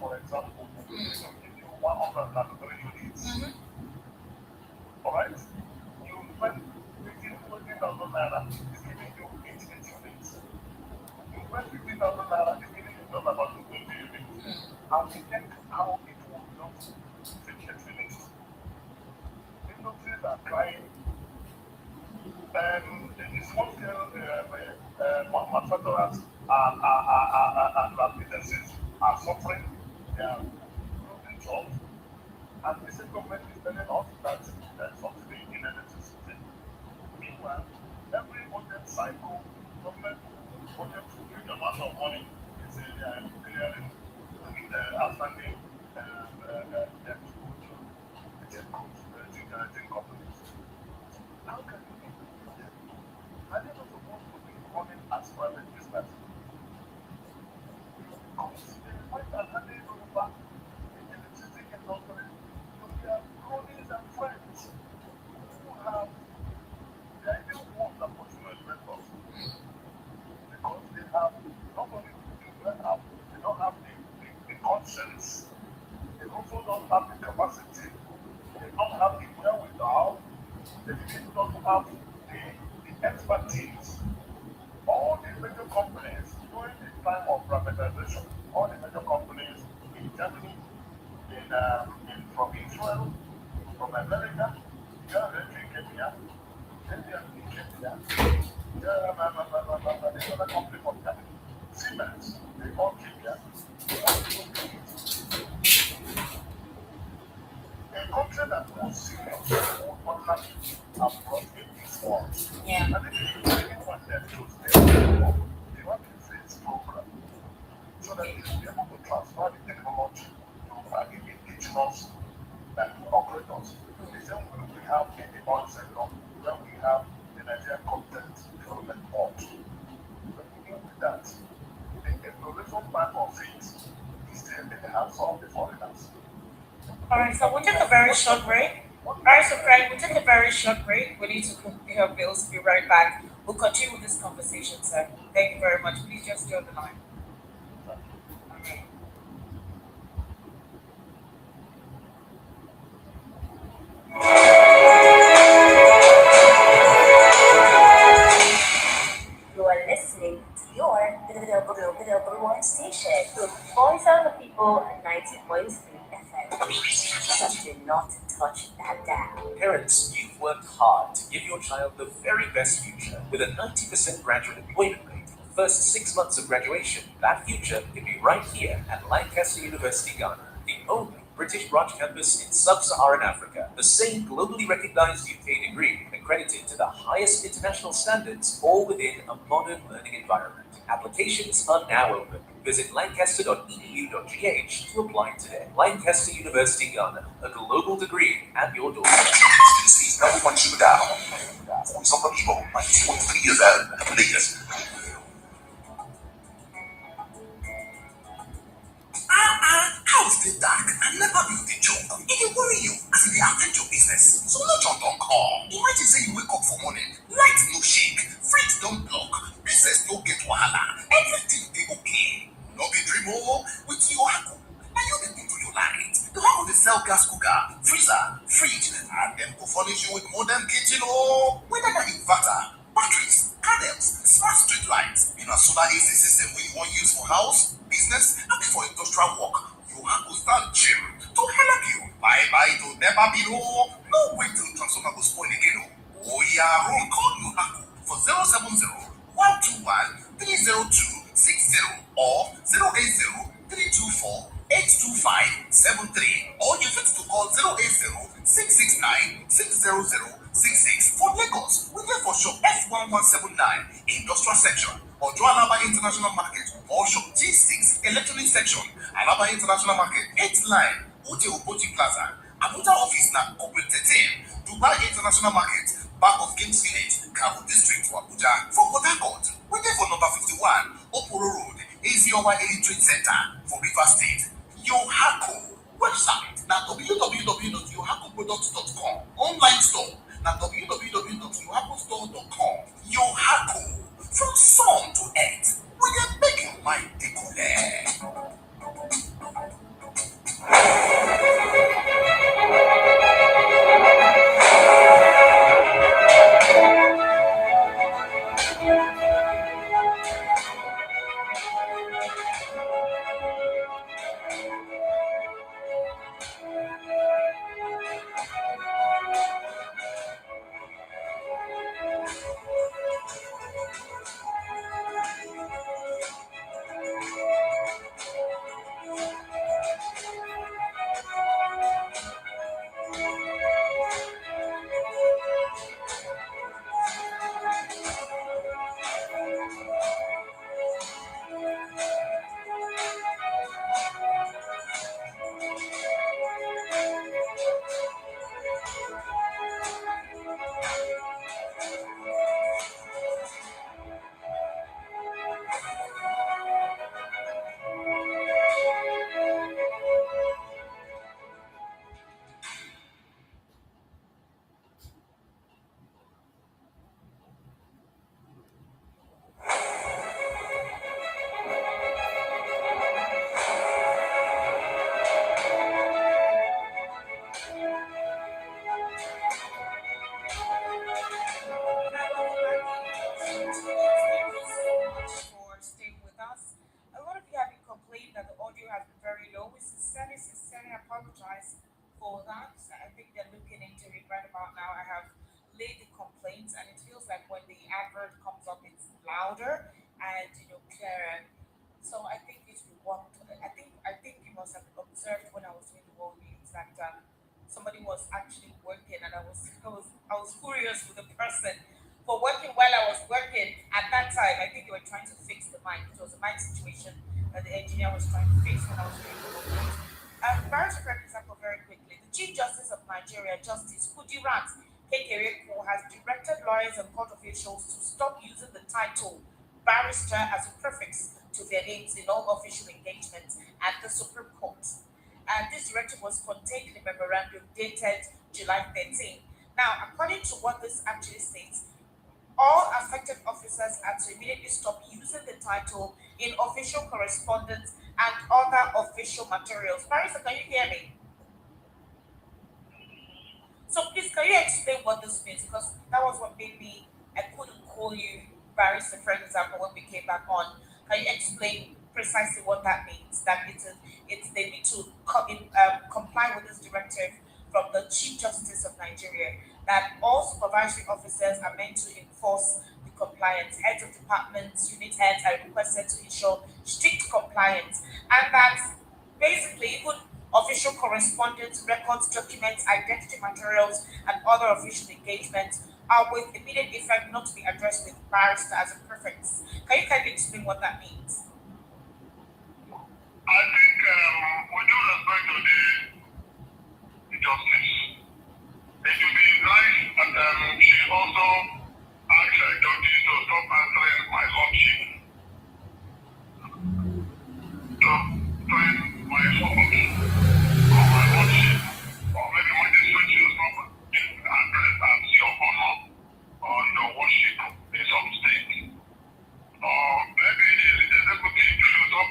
For example, give you 103 units. Alright? You spend 20,000 naira, is giving you 88 units. You spend 50,000 naira, is giving you just about 20 units. And we think how it will not get finished. Industries are crying. The small scale manufacturers and businesses are suffering. They are losing jobs. And the same government is telling us that subsidy in electricity. Meanwhile, every budget cycle, government budget to huge amount of money is clearing outstanding debt to companies. How can you be doing that? Are they not supposed to be running as private business? Because they might have handed over the electricity industry to their cronies and friends who have the ideal ones that push to investors. Because they have nobody to they don't have the conscience. They also don't have the capacity. They don't have the wherewithal. They don't have the expertise. All the major companies during the time of privatization, all the major companies in Germany, from Israel, from America, in Kenya, there's another company from Germany, Siemens, they all came here. A country that was serious, who partnered abroad in this world. Yeah. And then one that chose they want to face program so that they will be able to transfer the technology to the indigenous operators. The same way we have in the oil sector, where we have the Nigerian Content Development Board. But even with that, the exploration part of it is still in the hands of the foreigners. Alright, so we'll take a very short break. Alright, so Frank, we'll take a very short break. We need to pay our bills. Be right back. We'll continue with this conversation, sir. Thank you very much. Please just stay on the line. Alright. You are listening to your number one station, the voice of the people at 90.3 FM. Do not touch that dial. Parents, you've worked hard to give your child the very best future. With a 90% graduate employment rate in the first 6 months of graduation, that future can be right here at Lancaster University, Ghana, the only British branch campus in sub-Saharan Africa. The same globally recognized UK degree, accredited to the highest international standards, all within a modern learning environment. Applications are now open. Visit lancaster.edu.gh to apply today. Lancaster University, Ghana, a global degree at your doorstep. This is number one sugar down. Voice of the people, 91.3 years old. Leaders. How's the dark? I never built a joke. It will worry you as they affect your business. So no John don't call. Imagine say you wake up for morning, light no shake, fridge don't block, business no get wahala, everything they okay. No be dream with your haku. Now you be put to your light. The one with the sell gas cooker, freezer, fridge, and then go furnish you with modern kitchen whether na inverter, batteries, panels, smart street lights, solar AC system where you want use for house, business, and for industrial work. You have to start gym to help you. Bye to never be no way till transformer go spoil again. Oh yeah, roll call you Haku for 070-121-30260 or 080-324-82573, or you fit to call 080-669-60066. For Lagos, we there for shop F1179 Industrial Section or Joalaba International Market or shop G6 Electronic Section, Alaba International Market 8th line, Ute Oboti Plaza, Abuja office na Corporate 13, Dubai International Market, back of Games Village, Kavu District, Abuja. For Port Harcourt, we there for number 51, Oporo Road, Eziowa Elite Trade Center for River State. Yohako website na www.yohakoproducts.com. Online store na www.yohakostore.com. Yohako, from sun to earth, we dey make your mind declare. that. I think they're looking into it right about now. I have laid the complaints, and it feels like when the advert comes up, it's louder and clearer. So I think it will work. I think you must have observed when I was doing the world news that somebody was actually working, and I was curious with the person for working while I was working at that time. I think they were trying to fix the mic. It was a mic situation that the engineer was trying to fix when I was doing the world news. Very for example, very quickly, the Chief Justice of Nigeria, Justice Kudirat Kekereekun, has directed lawyers and court officials to stop using the title barrister as a prefix to their names in all official engagements at the Supreme Court. And this directive was contained in a memorandum dated July 13. Now, according to what this actually states, all affected officers are to immediately stop using the title in official correspondence and other official materials. Barrister, can you hear me? So please, can you explain what this means? Because that was what made me, I couldn't call you barrister, for example, when we came back on. Can you explain precisely what that means? That it's they need to comply with this directive from the Chief Justice of Nigeria, that all supervisory officers are meant to enforce the compliance. Heads of departments, unit heads are requested to ensure strict compliance, and that basically even official correspondence, records, documents, identity materials, and other official engagements are with immediate effect not to be addressed with barrister as a prefix. Can you kindly explain what that means? I think with due respect to the justice, it would be nice and she also asked her judges to stop answering my lordship. So, when my fault or my lordship or maybe magistrate should stop address as your honor or your worship in some state. Or maybe the executive should stop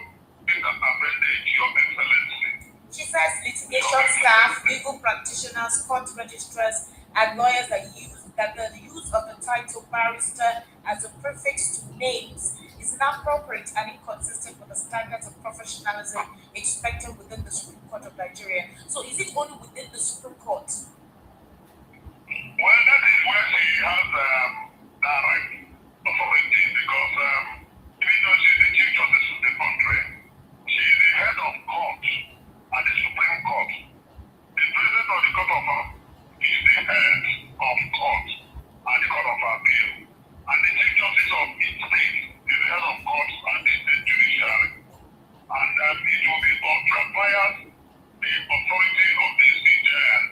your excellency. She says litigation staff, legal practitioners, court registrars, and lawyers that the use of the title barrister as a prefix to names is inappropriate and inconsistent with the standards of professionalism expected within the Supreme Court of Nigeria. So is it only within the Supreme Court? Well, that is where she has direct authority, because even though she's the Chief Justice of the country, she is the head of court at the Supreme Court. The President of the Court of is the head of court at the Court of Appeal, and the Chief Justice of each state is the head of court at the state judiciary. And it will be ultra-biased the authority of the CJN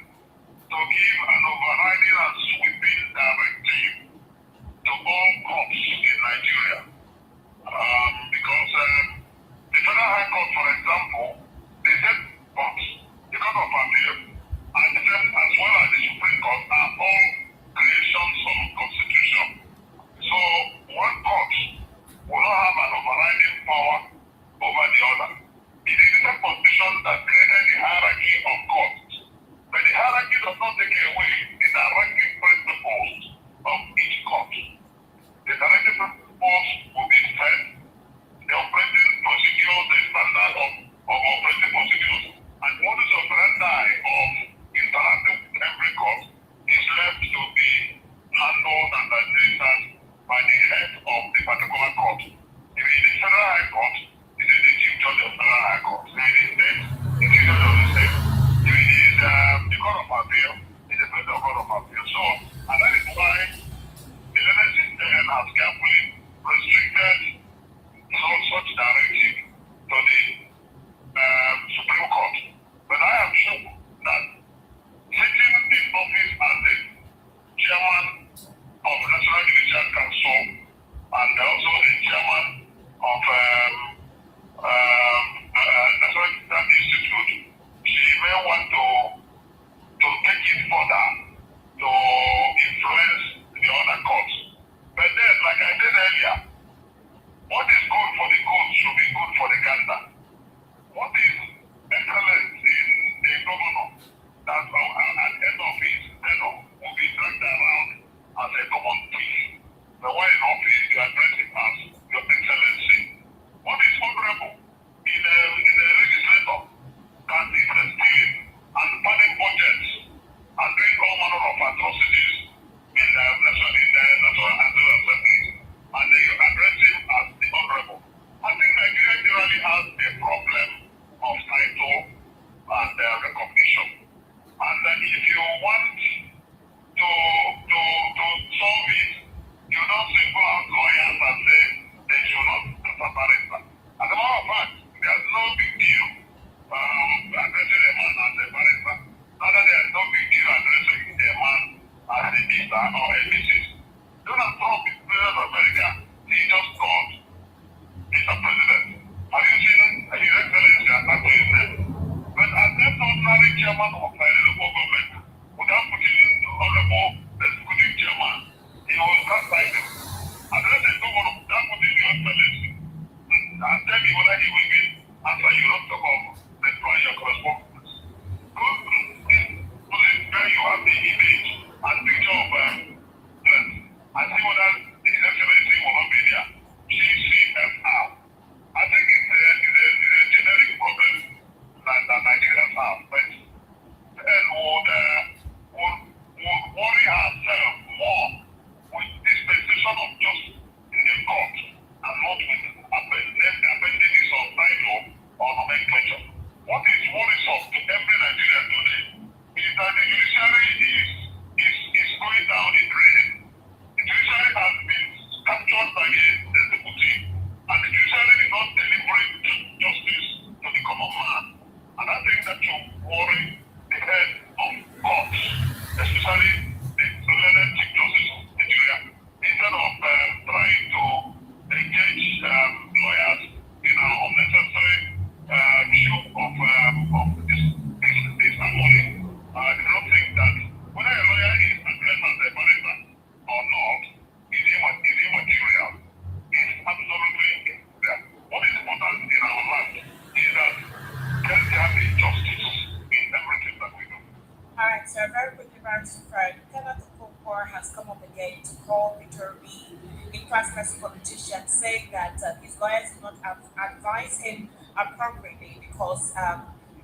very quickly, very super. Kenneth Okonkwo has come up again to call Peter B, a class politician, saying that his lawyers did not advise him appropriately because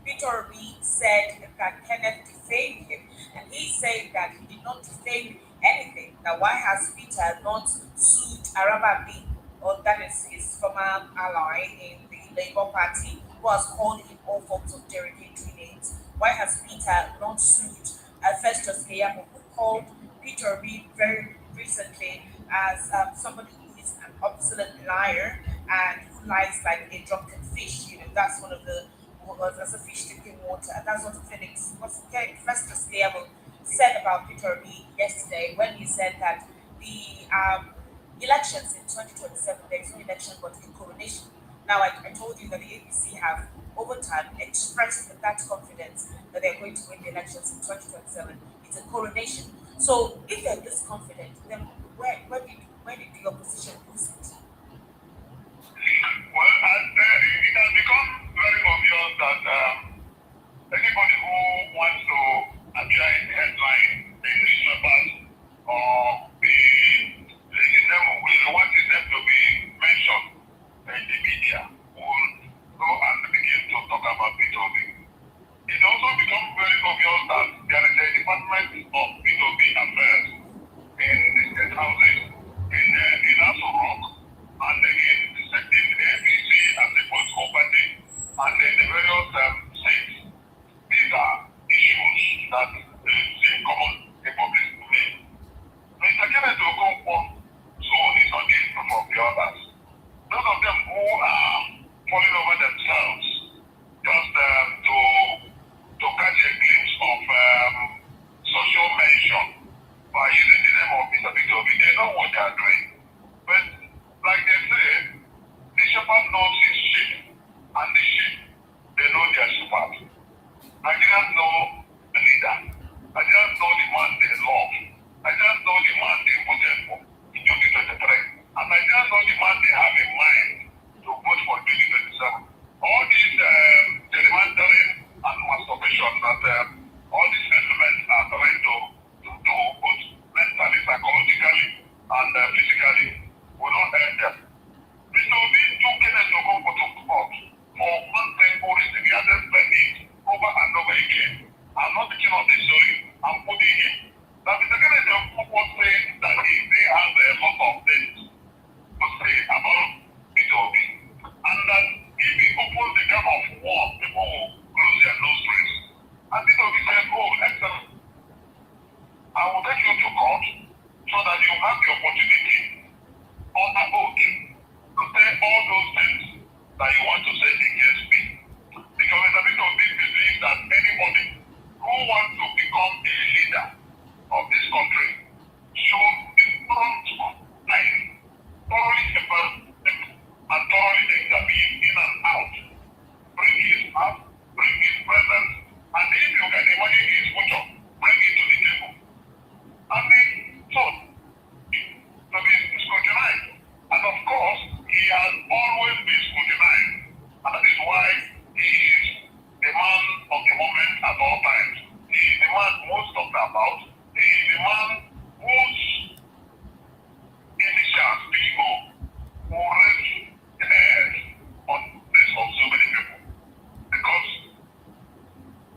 Peter B said that Kenneth defamed him, and he said that he did not defame anything. Now, why has Peter not sued Araba B, or that is his former ally in the Labour Party, who has called him all forms of derogatory names? Why has Peter not sued Festus Keyamo, who called Peter B very recently as somebody who is an obstinate liar and who lies like a drunken fish? You know, that's one of the as a fish drinking water, and that's what Festus Keyamo said about Peter B yesterday when he said that the elections in 2027, there is no election but a coronation. Now, I told you that the APC have over time expressed that confidence that they're going to win the elections in 2027. It's a coronation. So if they're this confident, then where did the opposition lose it? Well, it has become very obvious that anybody who wants to appear in the headline in newspapers or want his name to be mentioned in the media will go and begin to talk about P2B. It also becomes very obvious that there is a department of P2B affairs in the state houses, in Aso Rock, and in the APC as a political party, and in the various states. These are issues that is a common hypocrisy to me. Mr. Kenneth Okonkwo zone is on the improve of the others. Those of them who are falling over themselves just to catch a glimpse of social mention by using the name of Mr. P2B, they know what they are doing. But like they say, the shepherd knows his sheep, and the sheep, they know their shepherd. Nigerians know the leader. Nigerians know the man they love. Nigerians know the man they voted for in 2023. And Nigerians know the man they have in mind to vote for 2027. All these gerrymandering and masturbation that all these elements are trying to do both mentally, psychologically, and physically will not end them. Mr. Obi took Kenneth Okonkwo to court for one thing for reason. He hasn't spent it over and over again. I'm not the king of the story. I'm putting him. That Mr. Kenneth Okonkwo saying that he has a lot of things to say about Mr. Obi. And that if he opens the can of war, people will close their nostrils. And Mr. Obi said, oh, excellent. I will take you to court so that you have the opportunity on the oath to say all those things that you want to say against me. Because Mr. Obi believes that anybody who wants to become a leader of this country should be thoroughly prepared and thoroughly examine in and out. Bring his past, bring his presence, and if you can imagine his future, bring it to the table. And then, so, to be scrutinized. And of course, he has always been scrutinized. And that is why he is the man of the moment at all times. He is the man most talked about. He is the man whose initials, PO, who raised the head on this of so many people. Because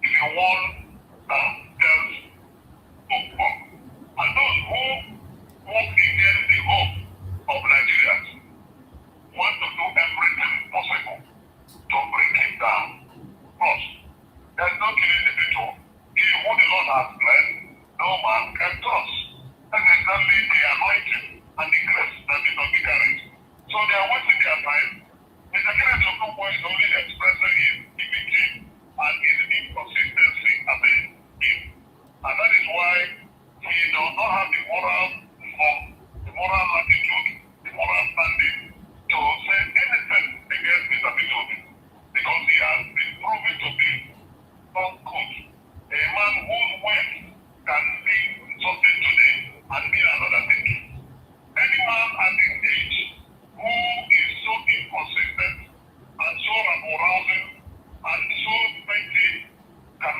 if you want tells hope, and those who walk against the hope of Nigerians want to do everything possible to bring him down. Plus, there's no killing the people. He who the Lord has blessed, no man can touch. That's exactly the anointing and the grace that is on the carriage. So they are wasting their time. Mr. Kenneth Okonkwo is only expressing his image and his inconsistency as a him. And that is why he does not have the moral attitude, the moral standing to say anything against Mr. P2B, because he has been proven to be not good. A man whose words can be something today and mean another thing. Any man at this age who is so inconsistent and so arousing and so petty can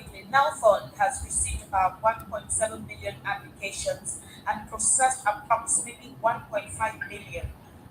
quickly, Now Fund has received about 1.7 million applications and processed approximately 1.5 million.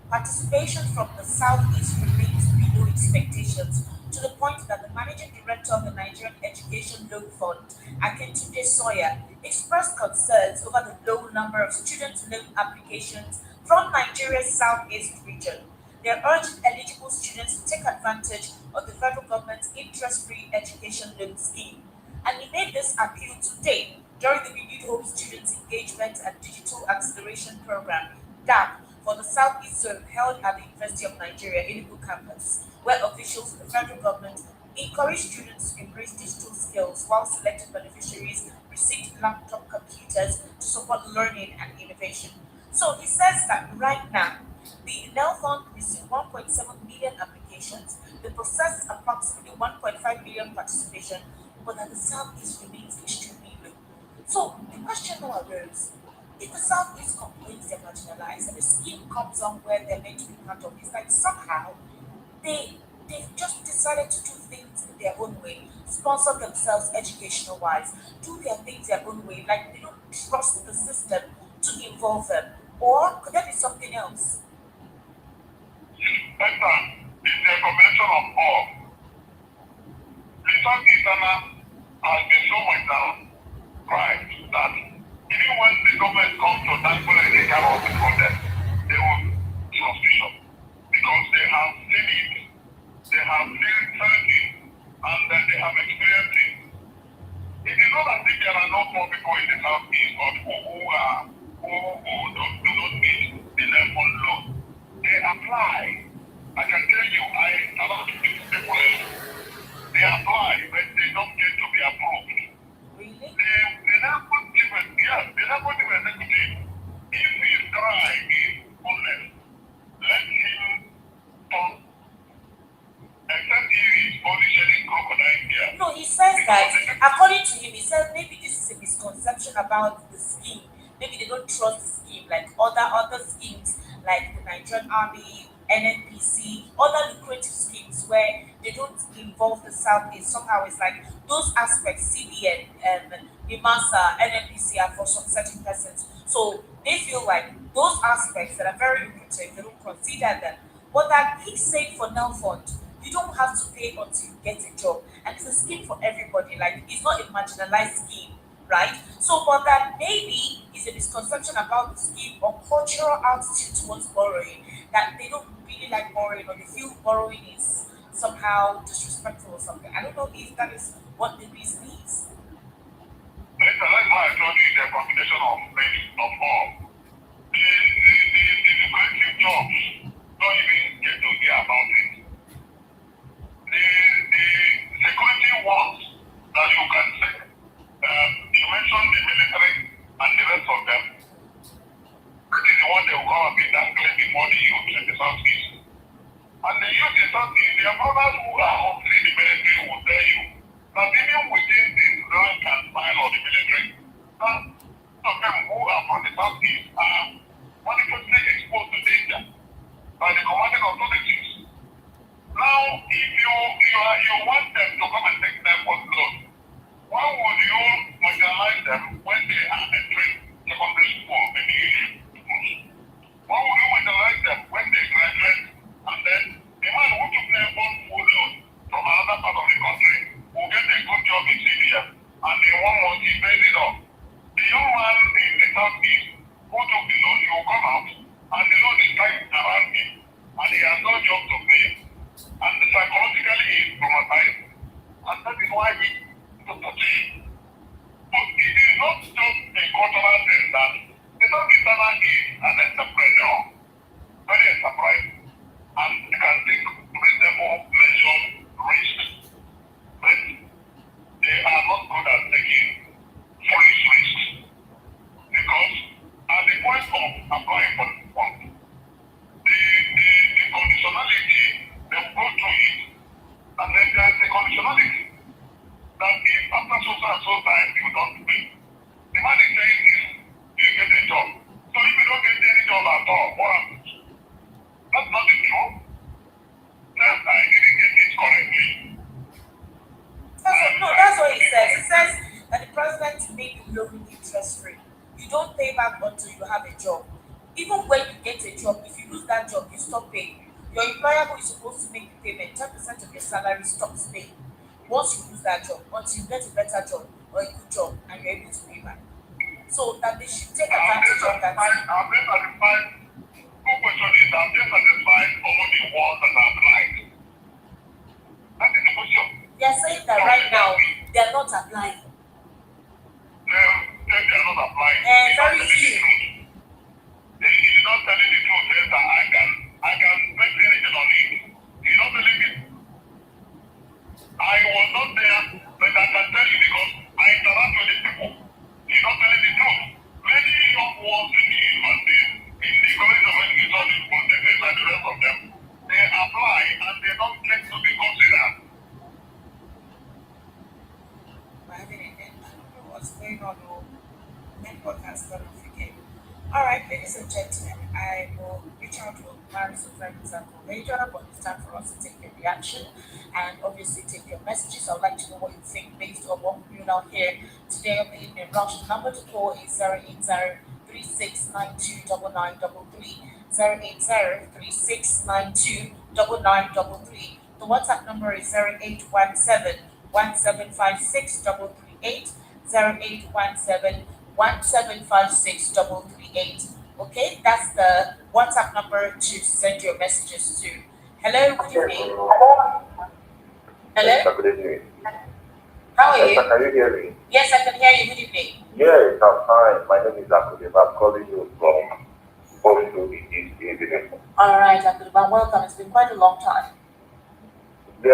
Participation from the Southeast remains below expectations, to the point that the managing director of the Nigerian Education Loan Fund, Akintunde Sawyer, expressed concerns over the low number of student loan applications from Nigeria's Southeast region. They are urging eligible students to take advantage of the federal government's interest-free education loan scheme. And he made this appeal today during the Renewed Hope Students Engagement and Digital Acceleration Program, DAP, for the Southeast Zone held at the University of Nigeria, Enugu campus, where officials of the federal government encouraged students to embrace digital skills while selected beneficiaries received laptop computers to support learning and innovation. So he says that right now, the Now Fund received 1.7 million applications, the process approximately 1.5 million participation, but that the Southeast remains extremely low. So the question now arose, if the Southeast complains they're marginalized and the scheme comes on where they're meant to be part of, it's like somehow they've just decided to do things in their own way, sponsor themselves educational wise, do their things their own way, like they don't trust the system to involve them. Or could there be something else? Ekpa is a combination of all. The Southeastern has been so much pride that even when the government comes to thankfully they cannot control them, they will be suspicious because they have seen it, they have felt it, and then they have experienced it. It is not as if there are no poor people in the Southeast or people who do not meet the level loan. They apply. I can tell you, a lot of people, they apply, but they don't get to be approved. Really? They never put different, yes, they never put different executive. If his cry is honest, let him talk, except he is only shedding crocodile here. No, he says that, according to him, he says maybe this is a misconception about the scheme. Maybe they don't trust the scheme, like other schemes, like the Nigerian Army, NNPC, other lucrative schemes where they don't involve the Southeast. Somehow it's like those aspects, CBN, NIMASA, NNPC are for some certain persons. So they feel like those aspects that are very lucrative, they don't consider them. But that he's saying for Now Fund, you don't have to pay until you get a job. And it's a scheme for everybody. Like it's not a marginalized scheme, right? So but that maybe is a misconception about the scheme or cultural attitude towards borrowing, that they don't really like borrowing or they feel borrowing is somehow disrespectful or something. I don't know if that is what the reason is. Like I told you, it's a combination of many, of all. The lucrative jobs don't even get to hear about it. The security ones that you can say, you mentioned the military and the rest of them. That is the one they will come and be dangling before the youth in the Southeast. And the youth in the Southeast, their brothers who are hopefully the military will tell you that even within the rank and file of the military, some of them who are from the Southeast are manifestly exposed to danger by the commanding authorities. Now, if you want them to come and take them on loan, why would you marginalize them when they are entering secondary school in the schools? Why would you marginalize them when they graduate and then the man who took their own full loan from another part of the country will get a good job in CDF and in 1 month he pays it off? The young man in the Southeast who took the loan, he will come out and the loan is tight around him and he has no job to pay. And psychologically he is traumatized. And that is why we to touch. But it is not just a cultural thing that the Southeasterner is an entrepreneur, very enterprising, and they can take reasonable measured risks. But they are not good at taking foolish risks. Because at the point of applying for the fund, the conditionality, they will go through it. And then there is a conditionality that if after so and so time you don't pay, the man is saying this, you get a job. So if you don't get any job at all, what happens? That's not the truth. That I didn't get it correctly. No, that's what he says. He loan interest free. You don't pay back until you have a job. Even when you get a job, if you lose that job, you stop paying. Your employer who is supposed to make the payment, 10% of your salary stops paying once you lose that job until you get a better job or a good job and you're able to pay back. So that they should take advantage of that. I'm very satisfied. Two question is, I'm very satisfied over the ones that are applied. That is the question. They are saying that right now they are not applying. They are not applying. Very few. He's not telling the truth. Yes, I can bet anything on it. He's not telling me. I was not there, but I can tell you because I interact with these people. He's not telling the truth. Many young ones in the university, in the college of education, in polytechnics and the rest of them, they apply and they don't get to be considered. I don't know what's going on. Network has gone off again. All right, ladies and gentlemen, I will reach out to Mazi friends and major, but it's time for us to take your reaction and obviously take your messages. I would like to know what you think based on what we now here today on the evening rush. The number to call is 080-3692-9933, 080-3692-9933. The WhatsApp number is 0817-1756-338, 0817-1756-338. Okay, that's the WhatsApp number to send your messages to. Hello, good evening. Hello? Good evening. How are you? Can you hear me? Yes, I can hear you. Good evening. Yes, I'm fine. My name is Akudeba. I'm calling you from Oslo this evening. All right, Akuduba, welcome. It's been quite a long time. Yeah,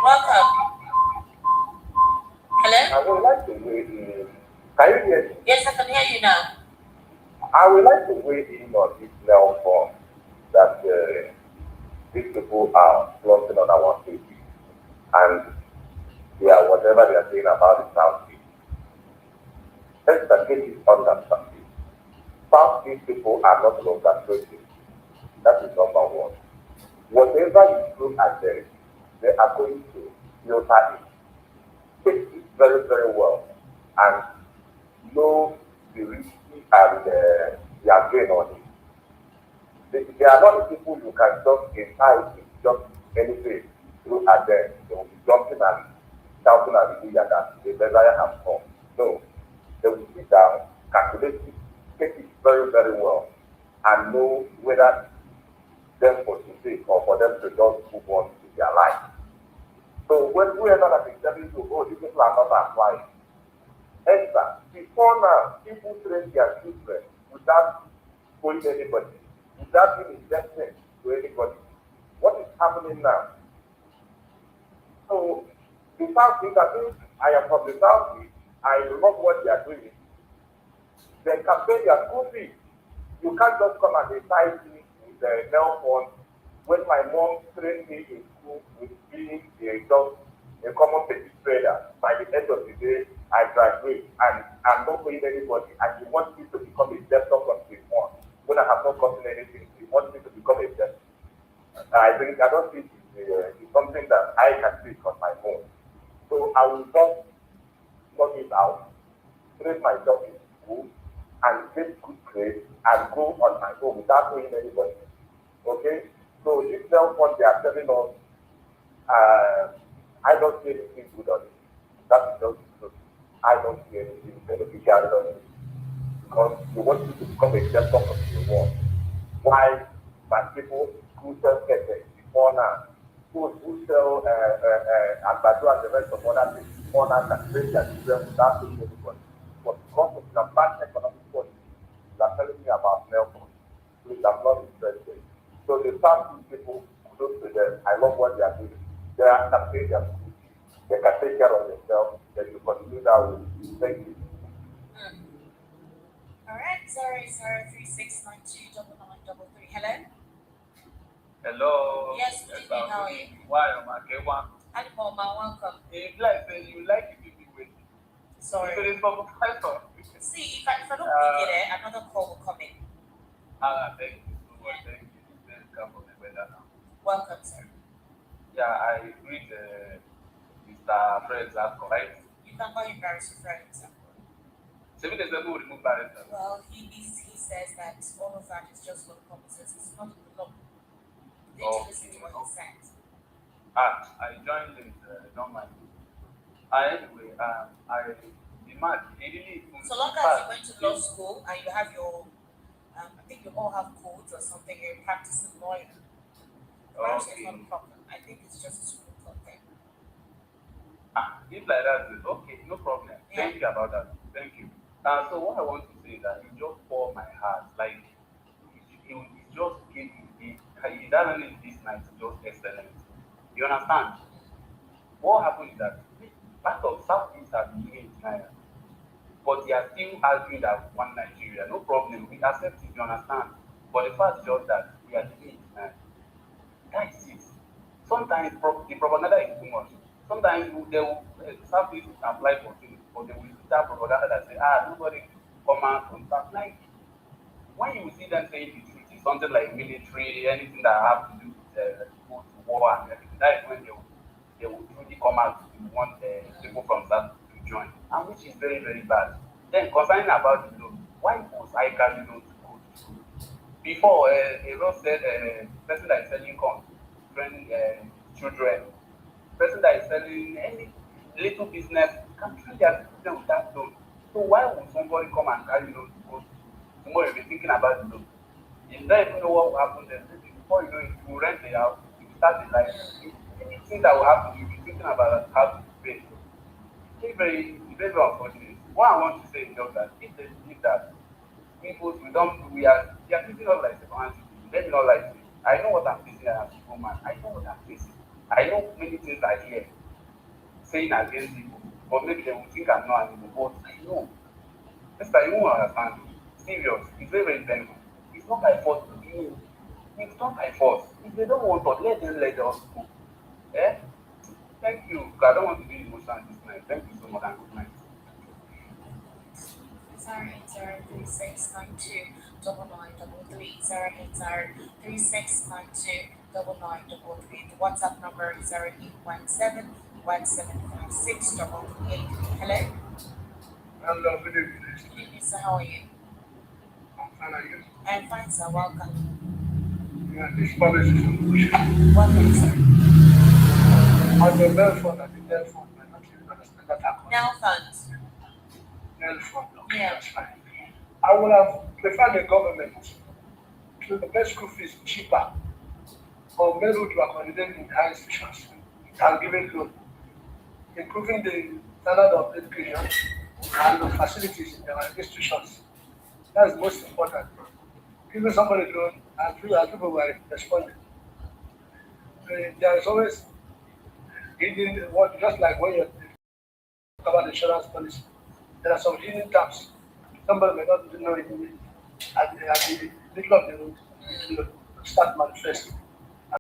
welcome. Hello? I would like to weigh in. Can you hear me? Yes, I can hear you now. I would like to weigh in on this level form that these people are flaunting on our faces, and whatever they are saying about the Southeast. Let's get it understand. Southeast people are not longer tracing. That is number one. Whatever you throw at them, they are going to filter it. Take it very, very well, and know the risk and the gain on it. They are not the people you can just entice to just anything through at them. They will be jumping and shouting hallelujah that the Messiah has come. No, they will sit down, calculate it, take it very, very well, and know whether them for to take or for them to just move on with their life. So when whoever that is telling you, oh, these people are not applying, Ekpa, before now, people train their children without going anybody, without being invested to anybody. What is happening now? So the Southeast, I think I am from the Southeast, I love what they are doing. They can pay their school fees. You can't just come and decide me with the nail phone when my mom trained me in school with being a common petty trader. By the end of the day, I graduate and I'm not paying anybody, and you want me to become a debtor from day one when I have not gotten anything. You want me to become a debtor. I don't think it's something that I can do on my own. So I will just log it out, train myself in school, and get good grades and go on my own without paying anybody. Okay? So this cell phone they are telling us, I don't see anything good on it. That is just the truth. I don't see anything beneficial on it. Because you want me to become a debtor from day one. Why my people who sell ketchup before now, who sell Agbado and the rest of other things before now can trade their children without paying anybody. But because of the bad economic policy you are telling me about Melbourne, which I'm not interested. So the Southeast people, close to them, I love what they are doing. They can pay their school. They can take care of themselves. Then you continue that way. Thank you. All right, 00369299933. Hello? Hello. Yes, good evening. How are you? Why am I okay? Animal, welcome. If like you like it, you will. Sorry. See, if I don't pick it, another call will come in. Thank you so much. Thank you. Let's come from the weather now. Welcome, sir. Yeah, I read Mr. Fred's correct. can call him barrister for example. So if there's a will remove barrister. Well, he says that all of that is just for the purposes. It's not in the law. They listen to what he says. I joined it, don't mind. Anyway, the man, he really. So long as you went to law school and you have your, I think you all have codes or something, you're a practicing lawyer. Barrister is not a problem. I think it's just a school club thing. If like that, okay, no problem. Yeah. Thank you about that. Thank you. So what I want to say is that it just pour my heart. Like, it just gave me, it doesn't need this night, just excellent. You understand? What happened is that part of Southeast are living in China, but they are still arguing that one Nigeria. No problem, we accept it, you understand? But the fact is just that we are living in China. That is it. Sometimes the propaganda is too much. Sometimes they will Southeast apply for things, but they will start propaganda that say, nobody come out and stuff. Like, when you see them saying the truth, it's something like military, anything that have to do with go to war and everything, that is when they will truly come out to want people from that to join, and which is very, very bad. Then concerning about the law, why was I carrying on to go to school? Before, a law said person that is selling corn, children, person that is selling any little business can treat their children with that loan. So why would somebody come and carry loan to go to school? Tomorrow you'll be thinking about the loan. You don't even know what will happen then. Before you know it, you will rent the house, you will start the life. Anything that will happen, you'll be thinking about how to pay. It's very unfortunate. What I want to say is just that if they believe that people they are treating us like second-hand citizens, let me not lie to you. I know what I'm facing as a people man. I know what I'm facing. I know many things I hear saying against people, but maybe they will think I'm not an Igbo, but I know. That's why you won't understand. Serious. It's very, very painful. It's not by force to do. It's not by force. If they don't want to, let us go. Eh? Thank you. I don't want to be emotional this night. Thank you so much and good night. 0803692 9933 0803692 9933. The WhatsApp number is 0817 1756 888. Hello? Hello, good evening. Good evening, sir. How are you? I'm fine, are you? I'm fine, sir. Welcome. Yeah, this policy is bullshit. Welcome, sir. On the bell phone, I think bell phone, I don't even understand that happened. Now funds. Bell phone, okay, Yeah. that's fine. I would have preferred the government to make school fees cheaper or made able to accommodate in high institutions and giving loan, improving the standard of education and the facilities in our institutions. That's most important. Giving somebody loan and people were responding. There is always hidden what, just like when you talk about insurance policy, there are some hidden terms. Somebody may not know it at the middle of the road, start manifesting.